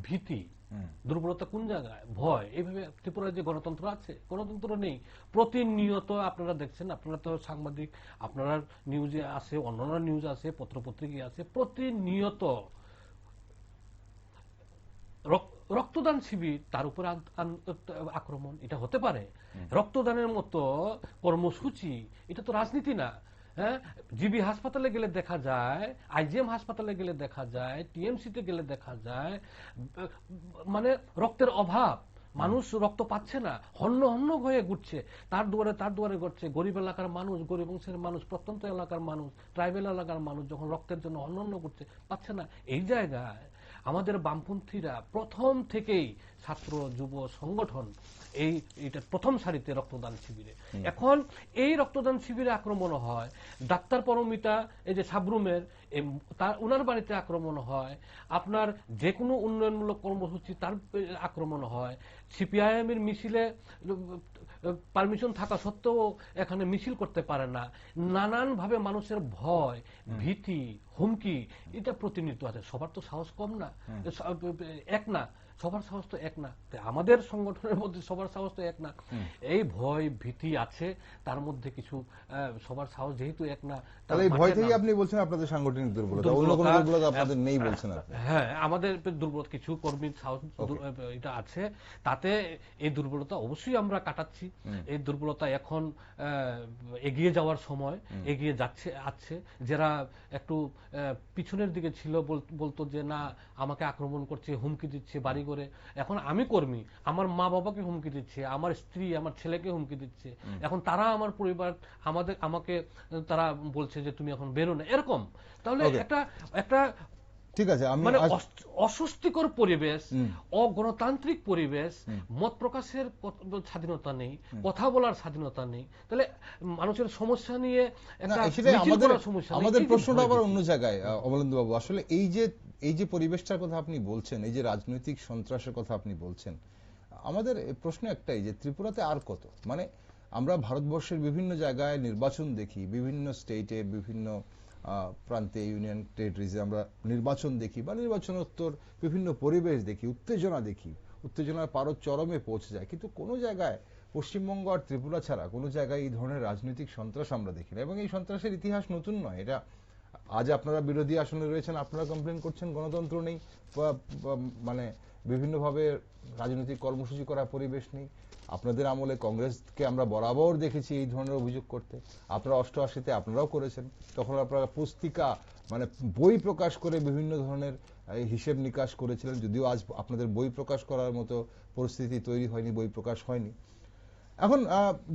ভীতি। দুর্বলতা কোন জায়গায়? ভয়। এইভাবে ত্রিপুরার যে গণতন্ত্র আছে, গণতন্ত্র নেই। প্রতিনিয়ত আপনারা দেখছেন, আপনারা তো সাংবাদিক, আপনারা নিউজে আছে, অন্যান্য নিউজ আছে, পত্রপত্রিকায় আছে, প্রতিনিয়ত রক্তদান শিবির, তার উপরে আক্রমণ। এটা হতে পারে? রক্তদানের মতো কর্মসূচি, এটা তো রাজনীতি না। হ্যাঁ, জিবি হাসপাতালে গেলে দেখা যায়, আইজিএম হাসপাতালে গেলে দেখা যায়, টিএমসিতে গেলে দেখা যায়, মানে রক্তের অভাব, মানুষ রক্ত পাচ্ছে না, হন্য হন্য হয়ে ঘুরছে, তার দুয়ারে ঘুরছে। গরিব এলাকার মানুষ, গরিব অংশের মানুষ, প্রত্যন্ত এলাকার মানুষ, ট্রাইবেল এলাকার মানুষ যখন রক্তের জন্য হন্য হন্য ঘুরছে, পাচ্ছে না। এই জায়গায় আমাদের বামপন্থীরা প্রথম থেকেই ছাত্র যুব সংগঠন এইটা প্রথম সারিতে রক্তদান শিবিরে। এখন এই রক্তদান শিবিরে আক্রমণ হয়, ডাক্তার পরমিতা এই যে সাবরুমের উনার বাড়িতে আক্রমণ হয়, আপনার যে কোনো উন্নয়নমূলক কর্মসূচি তার আক্রমণ হয়, সিপিআইএম এর মিছিলে পারমিশন থাকা সত্ত্বেও এখানে মিছিল করতে পারে না। নানানভাবে মানুষের ভয়, ভীতি, হুমকি, এটা প্রতিনিয়ত আছে। সবার তো সাহস কম না, এক না, সবার সাহস তো এক না। আমাদের সংগঠনের মধ্যে সবার সাহস তো এক না। এই ভয় ভীতি আছে, তার মধ্যে কিছু সবার সাহস যেহেতু এক না, তাহলে এই ভয় থেকে আপনি বলছেন আপনাদের সাংগঠনিক দুর্বলতা, অন্য কোনো দুর্বলতা আপনাদের নেই বলছেন আপনি? হ্যাঁ, আমাদের দুর্বলতা কিছু কর্মীর সাহস এটা আছে, তাতে এই দুর্বলতা অবশ্যই আমরা কাটাচ্ছি। এই দুর্বলতা এখন এগিয়ে যাওয়ার সময়, এগিয়ে যাচ্ছে আছে। যারা একটু পিছনের দিকে ছিল, বলতো যে না আমাকে আক্রমণ করছে, হুমকি দিচ্ছে বাড়ি করে, এখন আমি কর্মী, আমার মা বাবাকে হুমকি দিচ্ছে, আমার স্ত্রী আমার ছেলেকে হুমকি দিচ্ছে, এখন তারা আমার পরিবার আমাকে তারা বলছে যে তুমি এখন বেরো না, এরকম। তাহলে একটা ঠিক আছে, মানে অস্বস্তিকর পরিবেশ, অগণতান্ত্রিক পরিবেশ, মত প্রকাশের স্বাধীনতা নেই, কথা বলার স্বাধীনতা নেই। তাহলে মানুষের সমস্যা নিয়ে আমাদের প্রশ্নটা আবার অন্য জায়গায়। অমলেন্দু বাবু, আসলে এই যে পরিবেশটার কথা আপনি বলছেন, এই যে রাজনৈতিক সন্ত্রাসের কথা আপনি বলছেন, আমাদের প্রশ্ন একটাই যে ত্রিপুরাতে আর কত? মানে আমরা ভারতবর্ষের বিভিন্ন জায়গায় নির্বাচন দেখি, বিভিন্ন স্টেটে, বিভিন্ন প্রান্তে, ইউনিয়ন টেরিটরিজে আমরা নির্বাচন দেখি বা নির্বাচনোত্তর বিভিন্ন পরিবেশ দেখি, উত্তেজনা দেখি, উত্তেজনার পারদ চরমে পৌঁছে যায়, কিন্তু কোনো জায়গায় পশ্চিমবঙ্গ আর ত্রিপুরা ছাড়া কোনো জায়গায় এই ধরনের রাজনৈতিক সন্ত্রাস আমরা দেখি না, এবং এই সন্ত্রাসের ইতিহাস নতুন নয়। এটা আজ আপনারা বিরোধী আসনে রয়েছেন, আপনারা কমপ্লেন করছেন গণতন্ত্র নেই, মানে বিভিন্নভাবে রাজনৈতিক কর্মসূচি করার পরিবেশ নেই। আপনাদের আমলে কংগ্রেসকে আমরা বরাবর দেখেছি এই ধরনের অভিযোগ করতে। আপনারা 88-তে আপনারাও করেছেন, তখন আপনারা পুস্তিকা মানে বই প্রকাশ করে বিভিন্ন ধরনের হিসেব নিকাশ করেছিলেন, যদিও আজ আপনাদের বই প্রকাশ করার মতো পরিস্থিতি তৈরি হয়নি, বই প্রকাশ হয়নি। এখন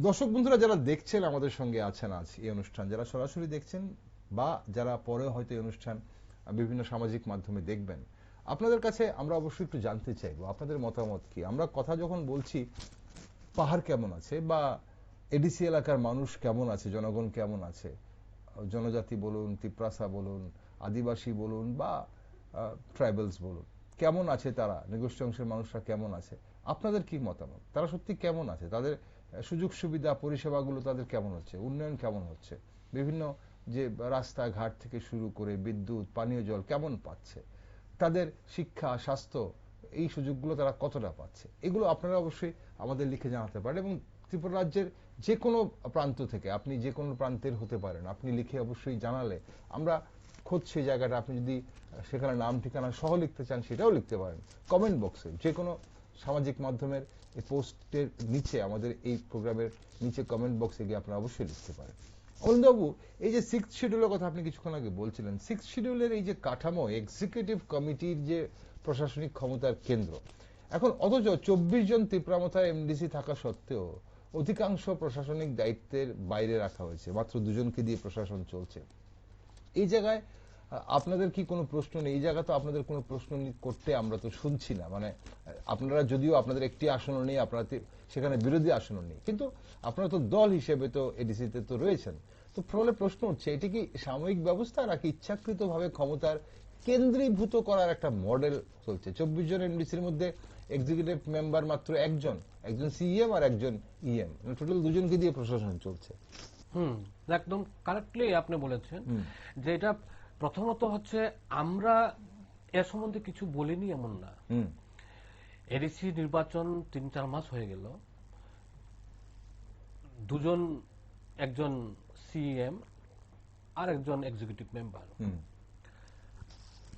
দর্শক বন্ধুরা যারা দেখছেন আমাদের সঙ্গে আছেন আজ এই অনুষ্ঠান, যারা সরাসরি দেখছেন বা যারা পরে হয়তো এই অনুষ্ঠান বিভিন্ন সামাজিক মাধ্যমে দেখবেন, আপনাদের কাছে আমরা অবশ্যই একটু জানতে চাইবো আপনাদের মতামত কি। আমরা কথা যখন বলছি পাহাড় কেমন আছে বা এডিসি এলাকার মানুষ কেমন আছে, জনগণ কেমন আছে, জনজাতি বলুন, তিপ্রাসা বলুন, আদিবাসী বলুন বা ট্রাইবালস বলুন, কেমন আছে তারা, নিগোষ্ঠী অংশের মানুষরা কেমন আছে, আপনাদের কি মতামত? তারা সত্যি কেমন আছে? তাদের সুযোগ সুবিধা পরিষেবাগুলো তাদের কেমন হচ্ছে? উন্নয়ন কেমন হচ্ছে? বিভিন্ন যে রাস্তাঘাট থেকে শুরু করে বিদ্যুৎ, পানীয় জল কেমন পাচ্ছে? তাদের শিক্ষা, স্বাস্থ্য, এই সুযোগগুলো তারা কতটা পাচ্ছে? এগুলো আপনারা অবশ্যই আমাদের লিখে জানাতে পারেন, এবং ত্রিপুরা রাজ্যের যে কোনো প্রান্ত থেকে, আপনি যে কোনো প্রান্তের হতে পারেন, আপনি লিখে অবশ্যই জানালে আমরা খোঁজ সেই জায়গাটা, আপনি যদি সেখানে নাম ঠিকানা সহ লিখতে চান সেটাও লিখতে পারেন কমেন্ট বক্সে, যে কোনো সামাজিক মাধ্যমের এই পোস্টের নিচে, আমাদের এই প্রোগ্রামের নিচে কমেন্ট বক্সে গিয়ে আপনারা অবশ্যই লিখতে পারেন। অরুণবাবু, এই যে 6th শিডিউলের কথা আপনি কিছুক্ষণ আগে বলছিলেন, 6th শিডিউলের এই যে কাঠামো, এক্সিকিউটিভ কমিটির যে প্রশাসনিক ক্ষমতার কেন্দ্র, এখন অথচ 24 জন ত্রিপুরামথার এমডিসি থাকা সত্ত্বেও অধিকাংশ প্রশাসনিক দায়িত্বের বাইরে রাখা হয়েছে, মাত্র 2 জনকে দিয়ে প্রশাসন চলছে। এই জায়গায় আপনাদের কি কোনো প্রশ্ন নেই? এই জায়গা তো আপনাদের কোনো প্রশ্ন করতে আমরা তো শুনছি না, মানে আপনারা যদিও আপনাদের একটি আসনও নেই, আপনারা সেখানে বিরোধী আসনও নেই, কিন্তু আপনারা তো দল হিসেবে তো এডিসিতে তো রয়েছেন। তো ফলে প্রশ্ন হচ্ছে, এটি কি সাময়িক ব্যবস্থা নাকি ইচ্ছাকৃতভাবে ক্ষমতার কেন্দ্রীভূত করার একটা মডেল চলছে? 24 জন এমডিসির মধ্যে এক্সিকিউটিভ মেম্বার মাত্র একজন সিএম আর একজন ইএম, টোটাল 2 জনকে দিয়ে প্রশাসন চলছে। একদম কারেক্টলি আপনি বলেছেন যে এটা প্রথমত হচ্ছে আমরা এ সম্বন্ধে কিছু বলিনি এমন না। এডিসি নির্বাচন 3-4 মাস হয়ে গেল, 2 জন, একজন সিএম আর একজন এক্সিকিউটিভ মেম্বার,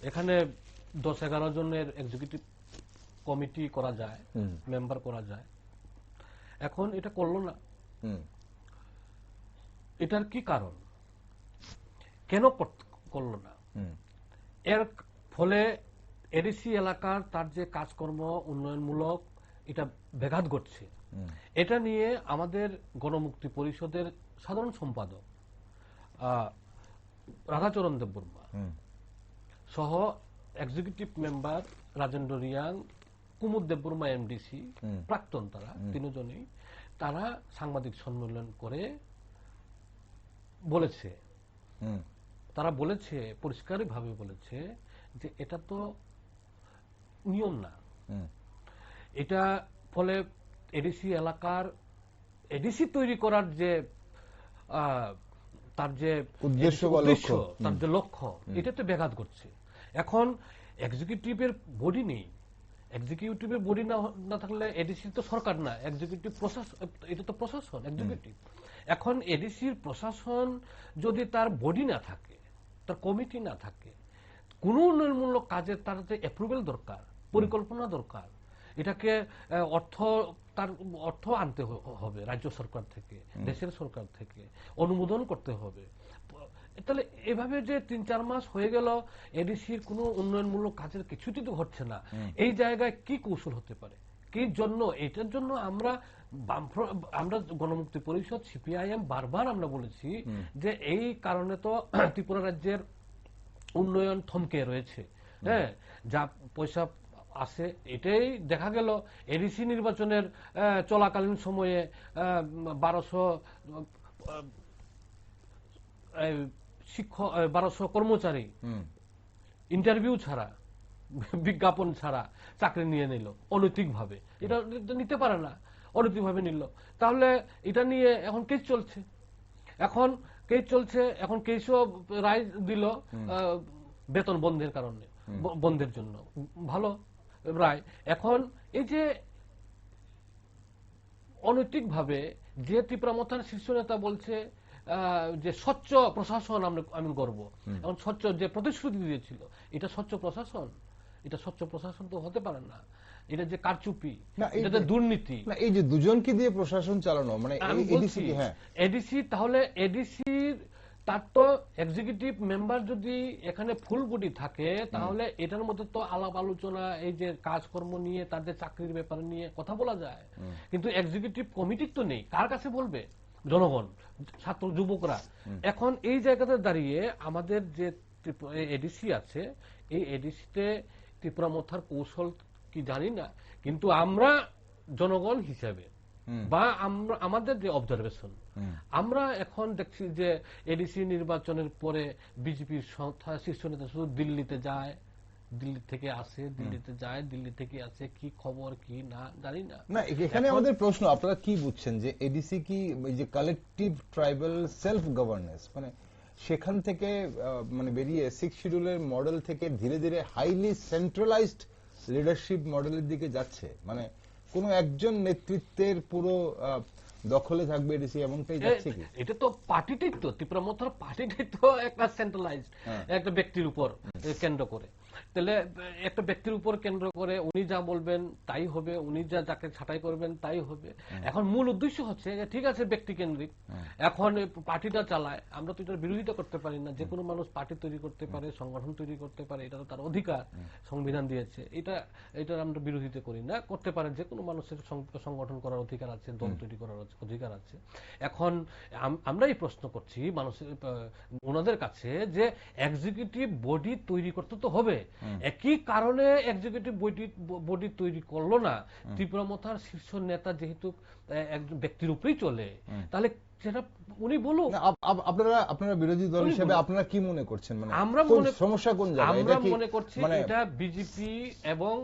এখানে 10-11 জনের এক্সিকিউটিভ কমিটি করা যায়, মেম্বার করা যায়। এখন এটা করলো না, এটার কি কারণ, কেন করলো না? এর ফলে এডিসি এলাকার তার যে কাজকর্ম উন্নয়নমূলক, এটা ব্যাঘাত ঘটছে। এটা নিয়ে আমাদের গণমুক্তি পরিষদের সাধারণ সম্পাদক রাধাচরণ দেববর্মা সহ এক্সিকিউটিভ মেম্বার রাজেন্দ্র রিয়াং, কুমুদ দেববর্মা এমডিসি, প্রাক্তন, তারা 3 জনেই তারা সাংবাদিক সম্মেলন করে বলেছে, তারা বলেছে, পরিষ্কারভাবে বলেছে যে এটা তো নিয়ম না। এটা ফলে এডিসি এলাকার এডিসি তৈরি করার যে তার যে উদ্দেশ্য, তার যে লক্ষ্য, এটাতে ব্যাঘাত ঘটছে। এখন এক্সিকিউটিভের বডি নেই, এক্সিকিউটিভের বডি না থাকলে এডিসি তো সরকার না, এক্সিকিউটিভ প্রশাসন, এটা তো প্রশাসন, এক্সিকিউটিভ। এখন এডিসির প্রশাসন যদি তার বডি না থাকে, তার কমিটি না থাকে, কোন উন্নয়নমূলক কাজের তার যে অ্যাপ্রুভেল দরকার, পরিকল্পনা দরকার, এটাকে তার অর্থ আনতে হবে রাজ্য সরকার থেকে, দেশের সরকার থেকে অনুমোদন করতে হবে। তাহলে এভাবে যে 3-4 মাস হয়ে গেল এডিসির কোনো উন্নয়নমূলক কাজের কিছুই তো হচ্ছে না, এই জায়গায় কি কৌশল হতে পারে, কি জন্য? এটার জন্য আমরা গণমুক্তি পরিষদ, সিপিআইএম বারবার আমরা বলেছি যে এই কারণে তো ত্রিপুরা রাজ্যের উন্নয়ন থমকে রয়েছে। হ্যাঁ, যা পয়সা আছে, এটাই দেখা গেল এডিসি নির্বাচনের চলাকালীন সময়ে 1200 কর্মচারী ইন্টারভিউ ছাড়া, বিজ্ঞাপন ছাড়া চাকরি নিয়ে নিল অনৈতিকভাবে। এটা নিতে পারে না, অনৈতিকভাবে নিল। তাহলে এটা নিয়ে এখন কেস চলছে, এখন কেসও রায় দিল বেতন বন্ধের কারণে, বন্ধের জন্য ভালো রায়। এখন এই যে অনৈতিকভাবে যে তীব্রামথার শীর্ষ নেতা বলছে যে স্বচ্ছ প্রশাসন আমি করব, এবং স্বচ্ছ যে প্রতিশ্রুতি দিয়েছিল এটা স্বচ্ছ প্রশাসন, এটা স্বচ্ছ প্রশাসন তো হতে পারে না, এটা যে কারচুপি, এটা যে দুর্নীতি। না, এই যে দুজনকে দিয়ে প্রশাসন চালানো, মানে আমি বলছি এডিসি, তাহলে এডিসির তার তো এক্সিকিউটিভ মেম্বার যদি এখানে ফুল বডি থাকে তাহলে এটার মধ্যে তো আলাপ আলোচনা, এই যে কাজকর্ম নিয়ে তাদের চাকরির ব্যাপারে নিয়ে কথা বলা যায়, কিন্তু এক্সিকিউটিভ কমিটি তো নেই, কার কাছে বলবে? জনগণ, ছাত্র, যুবকরা। এখন এই জায়গাতে দাঁড়িয়ে আমাদের যে এডিসি আছে, এই এডিসিতে তীব্রামথার কৌশল কি জানি না, কিন্তু আমরা জনগণ হিসেবে বা আমরা আমাদের যে অবজারভেশন, আমরা এখন দেখছি যে এডিসি নির্বাচনের পরে বিজেপির শীর্ষ নেতা শুধু দিল্লিতে যায়, দিল্লি থেকে আসে, দিল্লিতে যায়, দিল্লি থেকে আসে, কি খবর কি না জানি না। না, এখানে আমাদের প্রশ্ন, আপনারা কি বুঝছেন যে এডিসি কি এই যে কালেকটিভ ট্রাইবাল সেলফ গভর্নেন্স, মানে সেখান থেকে মানে বেরিয়ে 6 শিডিউলের মডেল থেকে ধীরে ধীরে হাইলি সেন্ট্রালাইজড লিডারশিপ মডেলের দিকে যাচ্ছে, মানে কোন একজন নেতৃত্বের পুরো দখলে থাকবে এডিসি, এমনটাই যাচ্ছে কি? এটা তো পার্টিটাই তো, তীব্রামথার পার্টিটাই তো একটা সেন্ট্রালাইজড, একটা ব্যক্তির উপর কেন্দ্র করে। তাহলে একটা ব্যক্তির উপর কেন্দ্র করে উনি যা বলবেন তাই হবে, উনি যাকে ছাঁটাই করবেন তাই হবে। এখন মূল উদ্দেশ্য হচ্ছে যে ঠিক আছে ব্যক্তি কেন্দ্রিক, এখন পার্টিটা চালায়, আমরা তো এটার বিরোধিতা করতে পারি না, যে কোনো মানুষ পার্টি তৈরি করতে পারে, সংগঠন তৈরি করতে পারে, এটা তো তার অধিকার, সংবিধান দিয়েছে, এটার আমরা বিরোধিতা করি না, করতে পারে, যে কোনো মানুষের সংগঠন করার অধিকার আছে, দল তৈরি করার অধিকার আছে। এখন আমরা এই প্রশ্ন করছি মানুষের, ওনাদের কাছে, যে এক্সিকিউটিভ বডি তৈরি করতে তো হবে, একই কারণে এক্সিকিউটিভ বডি তৈরি করলো না। তীব্রামথার শীর্ষ নেতা যেহেতু একজন ব্যক্তির উপরেই চলে, তাহলে সেটা উনি বলুন। আপনারা বিরোধী দল হিসেবে আপনারা কি মনে করছেন, মানে সমস্যা কোন জায়গায়? আমরা মনে করছি এটা বিজেপি এবং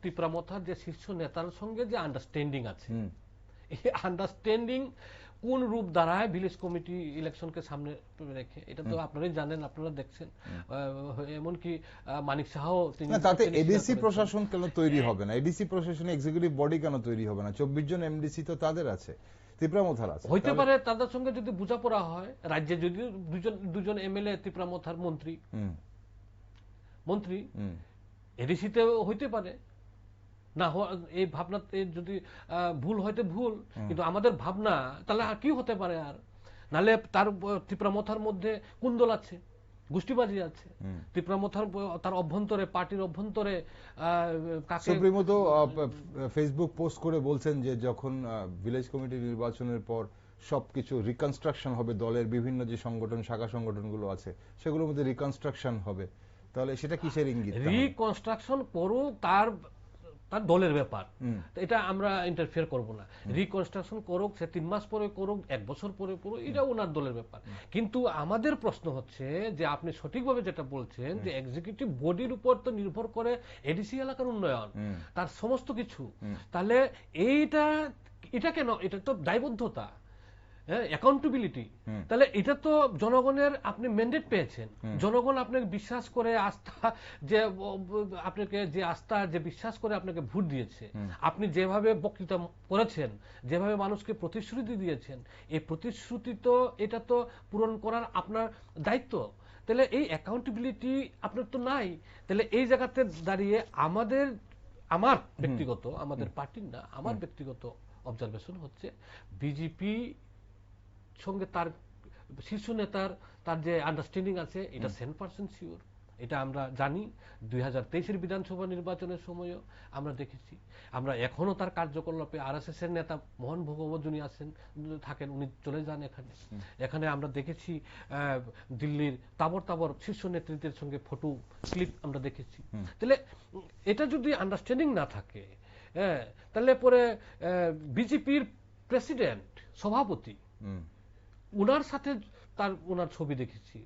তীব্রামথার যে শীর্ষ নেতার সঙ্গে যে আন্ডারস্ট্যান্ডিং আছে, এই আন্ডারস্ট্যান্ডিং কোন রূপ দাঁড়ায় ভিলেজ কমিটি ইলেকশনকে সামনে রেখে, এটা তো আপনারাই জানেন, আপনারা দেখছেন। এমনকি মানিক সাহাও তাতে এডিসি প্রশাসন কেন তৈরি হবে না? এডিসি প্রশাসনে এক্সিকিউটিভ বডি কেন তৈরি হবে না? 24 জন এমডিসি তো তাদের আছে, তীব্রামথার আছে। হইতে পারে তাদের সঙ্গে যদি বোঝাপড়া হয়, রাজ্যে যদি দুজন এমএলএ তীব্রামথার মন্ত্রী এডিসিতে হইতে পারে না, এই ভাবনাতে যদি ভুল হয়তো ভুল, কিন্তু আমাদের ভাবনা তাহলে কি হতে পারে? আর নালে তার তীব্রামথার মধ্যে কুন্দল আছে, গোষ্ঠীবাজি আছে, তীব্রামথার তার অভ্যন্তরে, পার্টির অভ্যন্তরে। সুপ্রিমো তো ফেসবুক পোস্ট করে বলছেন যে যখন ভিলেজ কমিটি নির্বাচনের পর সবকিছু রিকনস্ট্রাকশন হবে, দলের বিভিন্ন যে সংগঠন, শাখা সংগঠনগুলো আছে সেগুলোর মধ্যে রিকনস্ট্রাকশন হবে, তাহলে সেটা কিসের ইঙ্গিত? রিকনস্ট্রাকশন করুক, তার দলের ব্যাপার, এটা আমরা ইন্টারফেয়ার করব না। রিকনস্ট্রাকশন করুক, সে 3 মাস পরে করুক, 1 বছর পরে করুক, এটা ওনার দলের ব্যাপার। কিন্তু আমাদের প্রশ্ন হচ্ছে যে আপনি সঠিকভাবে যেটা বলছেন যে এক্সিকিউটিভ বডির উপর তো নির্ভর করে এডিসি এলাকার উন্নয়ন, তার সমস্ত কিছু। তাহলে এটা কেন? এটা তো দায়বদ্ধতা, অ্যাকাউন্টেবিলিটি। তাহলে এটা তো জনগণের আপনি ম্যান্ডেট পেয়েছেন, জনগণ আপনাকে বিশ্বাস করে, আস্থা যে আপনাকে যে আস্থা যে বিশ্বাস করে আপনাকে ভোট দিয়েছে, আপনি যেভাবে বক্তৃতা করেছেন, যেভাবে মানুষকে প্রতিশ্রুতি দিয়েছেন, এই প্রতিশ্রুতি তো এটা তো পূরণ করার আপনার দায়িত্ব। তাহলে এই অ্যাকাউন্টেবিলিটি আপনার তো নাই। তাহলে এই জায়গাতে দাঁড়িয়ে আমার ব্যক্তিগত, আমাদের পার্টির না, আমার ব্যক্তিগত অবজারভেশন হচ্ছে বিজেপি সঙ্গে তার শীর্ষ নেতার তার যে আন্ডারস্ট্যান্ডিং আছে, এটা 100% শিওর। এটা আমরা জানি 2023-এর বিধানসভা নির্বাচনের সময়ও আমরা দেখেছি। আমরা এখনো তার কার্যকলাপে আরএসএস এর নেতা মোহন ভগবত যিনি থাকেন, উনি চলে যান এখানে আমরা দেখেছি দিল্লির তাবর শীর্ষ নেতৃত্বের সঙ্গে ফটো ক্লিপ আমরা দেখেছি। তাহলে এটা যদি আন্ডারস্ট্যান্ডিং না থাকে, তাহলে পরে বিজেপির প্রেসিডেন্ট, সভাপতি, উনার সাথে ওনার ছবি দেখেছি,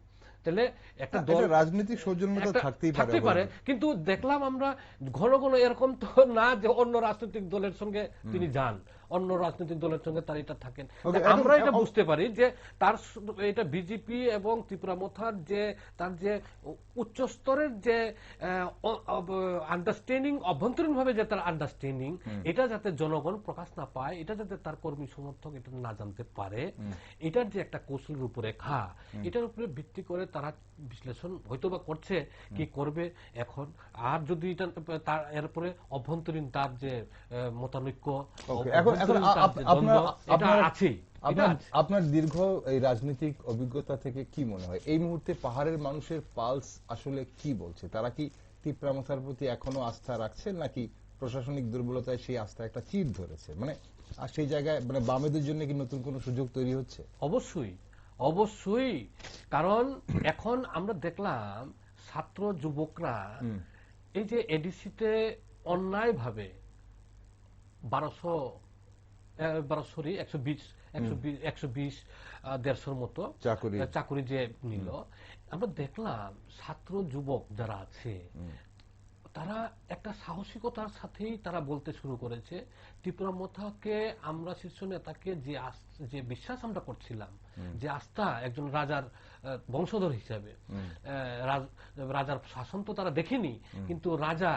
তাহলে একটা একটা দল রাজনৈতিক সৌজন্যতা থাকতেই থাকতে পারে, পারে। কিন্তু দেখলাম আমরা ঘন ঘন এরকম তো না যে অন্য রাজনৈতিক দলের সঙ্গে তিনি যান, অন্য রাজনৈতিক দলের সঙ্গে তার এটা থাকেন। ওকে, আমরা এটা বুঝতে পারি যে তার এটা বিজেপি এবং ত্রিপুরামথার যে তার যে উচ্চ স্তরের যে আন্ডারস্ট্যান্ডিং, অভ্যন্তরীণভাবে যে তার আন্ডারস্ট্যান্ডিং, এটা যাতে জনগণ প্রকাশ না পায়, এটা যাতে তার কর্মী সমর্থক এটা না জানতে পারে, এটার যে একটা কৌশল রূপরেখা, এটার উপরে ভিত্তি করে তারা বিশ্লেষণ হয়তো বা করছে কি করবে এখন। আর যদি এটা তার এরপরে অভ্যন্তরীণ তার যে মতানৈক্য, এটা আছেই। আপনার দীর্ঘ এই রাজনৈতিক অভিজ্ঞতা থেকে কি মনে হয় এই মুহূর্তে পাহাড়ের মানুষের পালস আসলে কি বলছে? তারা কি তীব্রামথার প্রতি এখনো আস্থা রাখছেন, নাকি প্রশাসনিক দুর্বলতায় সেই আস্থা একটা চির ধরেছে? মানে আর সেই জায়গায় মানে বামেদের জন্য কি নতুন কোনো সুযোগ তৈরি হচ্ছে? অবশ্যই, অবশ্যই। কারণ এখন আমরা দেখলাম ছাত্র যুবকরা এই যে এডিসিতে অন্যায়ভাবে 120-120 মতো চাকুরি যে নিল, আমরা দেখলাম ছাত্র যুবক যারা আছে তারা একটা সাহসিকতার সাথেই তারা বলতে শুরু করেছে, ত্রিপুরামথাকে আমরা শীর্ষ নেতাকে যে বিশ্বাস আমরা করছিলাম, যে আস্থা একজন রাজার বংশধর হিসাবে, রাজার শাসন তো তারা দেখেনি, কিন্তু রাজা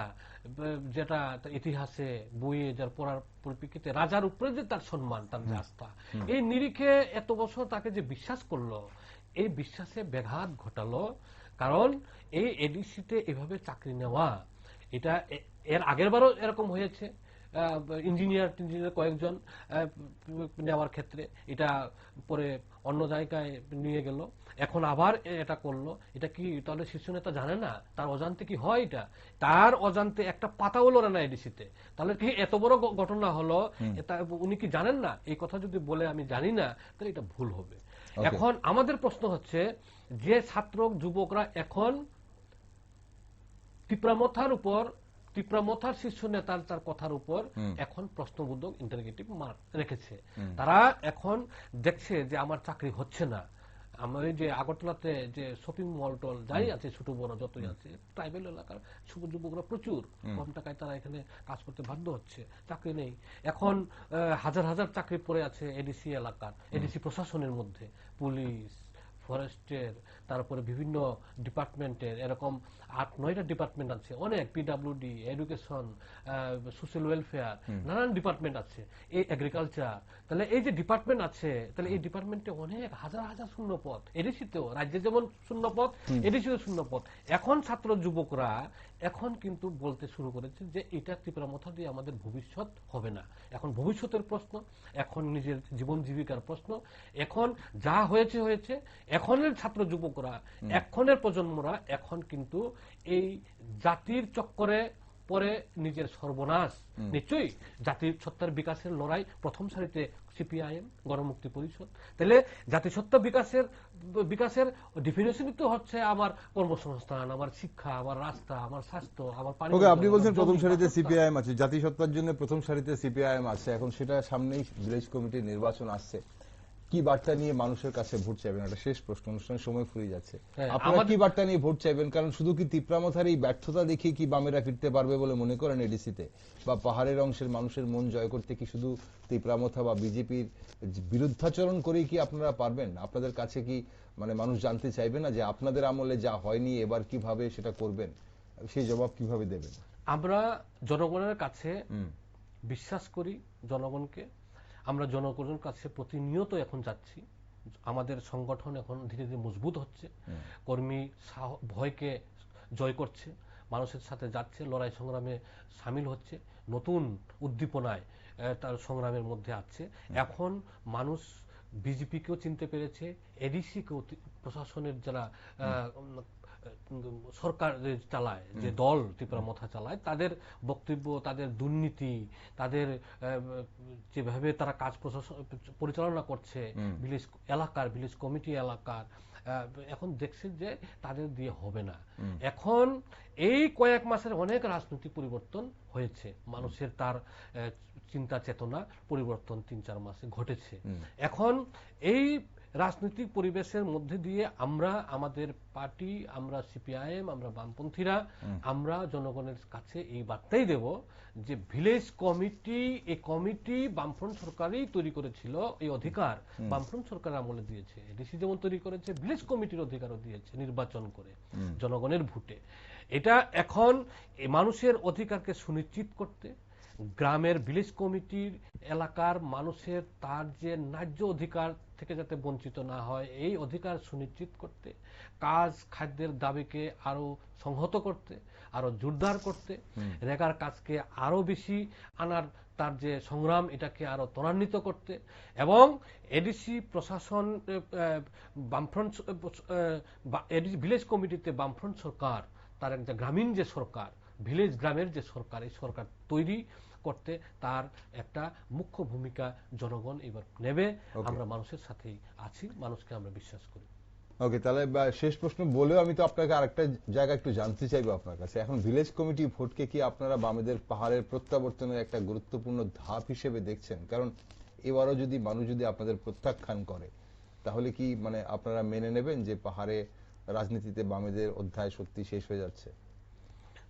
যেটা ইতিহাসে বইয়ে যার পড়ার পরিপ্রেক্ষিতে রাজার উপরে যে তার সম্মান, তার যে আস্থা, এই নিরিখে এত বছর তাকে যে বিশ্বাস করলো, এই বিশ্বাসে ব্যাঘাত ঘটালো। কারণ এই এডিসিতে এভাবে চাকরি নেওয়া, এটা এর আগের বারও এরকম হয়েছে, ইঞ্জিনিয়ার কয়েকজন নেওয়ার ক্ষেত্রে, এটা পরে অন্য জায়গায় নিয়ে গেল, এখন আবার এটা করলো। এটা কি তাহলে শীর্ষ নেতা জানে না? তার অজান্তে কি হয়? এটা তার অজান্তে একটা পাতাও লড়ে না এডিসিতে, তাহলে কি এত বড় ঘটনা হলো উনি কি জানেন না? এই কথা যদি বলে আমি জানি না, তাহলে এটা ভুল হবে। এখন আমাদের প্রশ্ন হচ্ছে যে ছাত্র যুবকরা এখন ত্রিপুরামথার শীর্ষ নেতার তার কথার উপর এখন প্রশ্নবোধক ইন্টারোগেটিভ মার্ক রেখেছে। তারা এখন দেখছে যে আমার চাকরি হচ্ছে না, আমার এই যে আগরতলাতে যে শপিং মল টল যাই আছে, ছোট বড় যতই আছে, ট্রাইবেল এলাকার যুবকরা প্রচুর কম টাকায় তারা এখানে কাজ করতে বাধ্য হচ্ছে, চাকরি নেই। এখন হাজার হাজার চাকরি পড়ে আছে এডিসি এলাকার, এডিসি প্রশাসনের মধ্যে, পুলিশ, ফরেস্টের, তারপরে বিভিন্ন ডিপার্টমেন্টের, এরকম 8-9টা ডিপার্টমেন্ট আছে, অনেক পিডব্লিউডি, এডুকেশন, সোশ্যাল ওয়েলফেয়ার, নানান ডিপার্টমেন্ট আছে, এই এগ্রিকালচার। তাহলে এই যে ডিপার্টমেন্ট আছে, তাহলে এই ডিপার্টমেন্টে অনেক হাজার হাজার শূন্যপদ, এডিসিতেও, রাজ্যে যেমন শূন্যপদ, এডিসিতেও শূন্যপদ। এখন ছাত্র যুবকরা এখন কিন্তু বলতে শুরু করেছে যে এটা ত্রিপুরামথা দিয়ে আমাদের ভবিষ্যৎ হবে না। এখন ভবিষ্যতের প্রশ্ন, এখন নিজের জীবন জীবিকার প্রশ্ন, এখন যা হয়েছে হয়েছে। এখনের ছাত্র যুবকরা, এখনের প্রজন্মরা এখন কিন্তু এই জাতির চক্করে পরে নিজের সর্বনাশ, নিশ্চয়ই জাতির সত্তার বিকাশের লড়াই প্রথম সারিতে সিপিআইএম, গণমুক্তি পরিষদ। তাহলে জাতিসত্তা বিকাশের ডেফিনেশনই তো হচ্ছে আমার কর্মসংস্থান, আমার শিক্ষা, আমার রাস্তা, আমার স্বাস্থ্য, আমার পানি। আপনি বলছেন প্রথম সারিতে সিপিআইএম আছে, জাতিসত্তার জন্য প্রথম সারিতে সিপিআইএম আছে, এখন সেটা সামনেই ভিলেজ কমিটির নির্বাচন আসছে, কি বার্তা নিয়ে মানুষের কাছে ভোট চাইবেন? একটা শেষ প্রশ্ন, অনুষ্ঠানের সময় ফুরিয়ে যাচ্ছে, আপনারা কি বার্তা নিয়ে ভোট চাইবেন? কারণ শুধু কি তীব্রামথার এই ব্যর্থতা দেখিয়ে কি বামেরা ফিরতে পারবে বলে মনে করেন এডিসিতে? বা পাহাড়ের অংশের মানুষের মন জয় করতে কি শুধু তীব্রামথা বা বিজেপির বিরুদ্ধাচরণ করেই কি আপনারা পারবেন? আপনাদের কাছে কি মানে মানুষ জানতে চাইবে না যে আপনাদের আমলে যা হয়নি এবার কিভাবে সেটা করবেন? সেই জবাব কিভাবে দেবেন? আমরা জনগণের কাছে বিশ্বাস করি, জনগণকে আমরা জনগণের কাছে প্রতিনিয়ত এখন যাচ্ছি। আমাদের সংগঠন এখন ধীরে ধীরে মজবুত হচ্ছে, কর্মী ভয়কে জয় করছে, মানুষের সাথে যাচ্ছে, লড়াই সংগ্রামে সামিল হচ্ছে, নতুন উদ্দীপনায় তার সংগ্রামের মধ্যে আছে। এখন মানুষ বিজেপিকেও চিনতে পেরেছে, এডিসিকেও, প্রশাসনের যারা সরকার চালায়, যে দল ত্রিপুরামথা চালায়, তাদের বক্তব্য, তাদের দুর্নীতি, তাদের যেভাবে তারা কাজ পরিচালনা করছে ভিলেজ এলাকার, ভিলেজ কমিটি এলাকার, এখন দেখছে যে তাদের দিয়ে হবে না। এখন এই কয়েক মাসের অনেক রাজনৈতিক পরিবর্তন হয়েছে, মানুষের তার চিন্তা চেতনা পরিবর্তন ৩-৪ মাসে ঘটেছে। এখন এই রাজনৈতিক পরিবেশের মধ্যে দিয়ে আমরা আমাদের পার্টি, আমরা সিপিআইএম, আমরা বামপন্থীরা আমরা জনগণের কাছে এই বার্তাই দেব যে ভিলেজ কমিটি, এই কমিটি বামফ্রন্ট সরকারই তৈরি করেছিল। এই অধিকার বামফ্রন্ট সরকার আমলে দিয়েছে। এডিসি যেমন তৈরি করেছে, ভিলেজ কমিটির অধিকারও দিয়েছে নির্বাচন করে জনগণের ভোটে। এটা এখন মানুষের অধিকারকে সুনিশ্চিত করতে, গ্রামের ভিলেজ কমিটির এলাকার মানুষের তার যে ন্যায্য অধিকার থেকে যাতে বঞ্চিত না হয় এই অধিকার সুনিশ্চিত করতে, কাজ খাদ্যের দাবিকে আরো সংহত করতে, আরো জোরদার করতে, রেগার কাজকে আরো বেশি আনার তার যে সংগ্রাম এটাকে আরো ত্বরান্বিত করতে, এবং এডিসি প্রশাসন বামফ্রন্ট ভিলেজ কমিটিতে বামফ্রন্ট সরকার তার একটা গ্রামীণ যে সরকার, ভিলেজ গ্রামের যে সরকার, এই সরকার তৈরি করতে তার একটা মুখ্য ভূমিকা জনগণ এবার নেবে। আমরা মানুষের সাথেই আছি, মানুষকে আমরা বিশ্বাস করি। ওকে, তাহলে শেষ প্রশ্ন বলেও আমি তো আপনাকে আরেকটা জায়গা একটু জানতে চাইবো আপনার কাছে। এখন ভিলেজ কমিটি ভোটকে কি আপনারা বামেদের পাহাড়ের প্রত্যাবর্তনের একটা গুরুত্বপূর্ণ ধাপ হিসেবে দেখছেন? কারণ এবারও যদি মানুষ যদি আপনাদের প্রত্যাখ্যান করে তাহলে কি মানে আপনারা মেনে নেবেন যে পাহাড়ে রাজনীতিতে বামেদের অধ্যায় সত্যি শেষ হয়ে যাচ্ছে?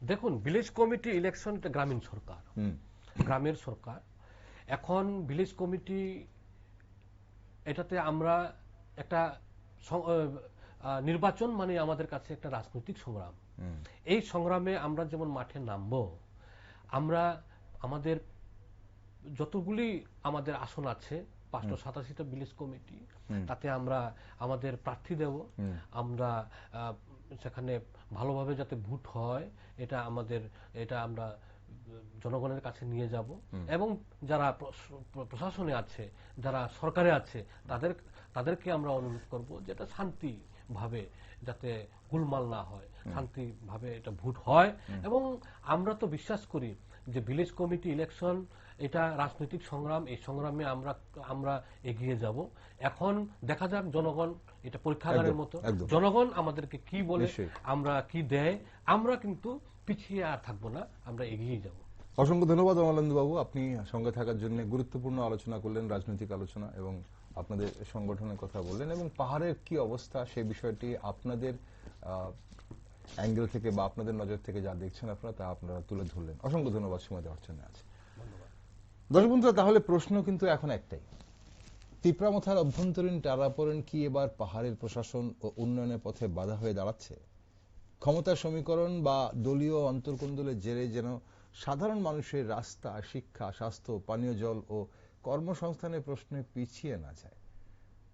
দেখুন, ভিলেজ কমিটি ইলেকশন একটা গ্রামীণ সরকার, গ্রামের সরকার। এখন ভিলেজ কমিটি এটাতে আমরা একটা নির্বাচন মানে আমাদের কাছে একটা রাজনৈতিক সংগ্রাম। এই সংগ্রামে আমরা যেমন মাঠে নামবো, আমরা আমাদের যতগুলি আমাদের আসন আছে 587টা ভিলেজ কমিটি, তাতে আমরা আমাদের প্রার্থী দেব। আমরা সেখানে ভালোভাবে যাতে ভোট হয় এটা আমরা জনগণের কাছে নিয়ে যাব, এবং যারা প্রশাসনে আছে, যারা সরকারে আছে, তাদেরকে আমরা অনুরোধ করব যে এটা শান্তিভাবে যাতে গোলমাল না হয়, শান্তিভাবে এটা ভোট হয়। এবং আমরা তো বিশ্বাস করি যে ভিলেজ কমিটি ইলেকশন এটা রাজনৈতিক সংগ্রাম, এই সংগ্রামে আমরা এগিয়ে যাব। এখন দেখা যাক জনগণ, এটা পরীক্ষাগারের মতো, জনগণ আমাদেরকে কি বলে, আমরা কি দেয়, আমরা কিন্তু পিছিয়ে আর থাকবো না, আমরা এগিয়ে যাব। অসংখ্য ধন্যবাদ অমলেন্দু বাবু, আপনি সঙ্গে থাকার জন্য গুরুত্বপূর্ণ আলোচনা করলেন, রাজনৈতিক আলোচনা, এবং আপনাদের সংগঠনের কথা বললেন, এবং পাহাড়ের কি অবস্থা সেই বিষয়টি আপনাদের অ্যাঙ্গেল থেকে বা আপনাদের নজর থেকে যা দেখছেন আপনারা তা আপনারা তুলে ধরলেন। অসংখ্য ধন্যবাদ সময় দেওয়ার জন্য। আছে দর্শক বন্ধুরা, তাহলে প্রশ্ন কিন্তু এখন একটাই, তিপ্রামথার অভ্যন্তরীণ টানাপোড়েন কি এবার পাহাড়ের প্রশাসন ও উন্নয়নের পথে বাধা হয়ে দাঁড়াচ্ছে? ক্ষমতার সমীকরণ বা দলীয় অন্তর্কোন্দলের জেরে যেন সাধারণ মানুষের রাস্তা, শিক্ষা, স্বাস্থ্য, পানীয় জল ও কর্মসংস্থানের প্রশ্নে পিছিয়ে না যায়।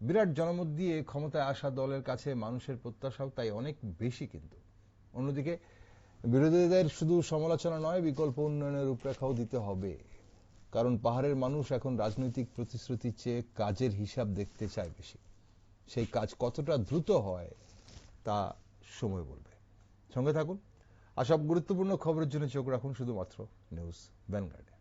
বিরাট জনমত দিয়ে ক্ষমতায় আসা দলের কাছে মানুষের প্রত্যাশাও তাই অনেক বেশি। কিন্তু অন্যদিকে বিরোধীদের শুধু সমালোচনা নয়, বিকল্প উন্নয়নের রূপরেখাও দিতে হবে। কারণ পাহাড়ের মানুষ এখন রাজনৈতিক প্রতিশ্রুতির চেয়ে কাজের হিসাব দেখতে চায় বেশি। সেই কাজ কতটা দ্রুত হয় তা সময় বলবে। সঙ্গে থাকুন, আর সব গুরুত্বপূর্ণ খবরের জন্য চোখ রাখুন শুধুমাত্র নিউজ ভ্যানগার্ডে।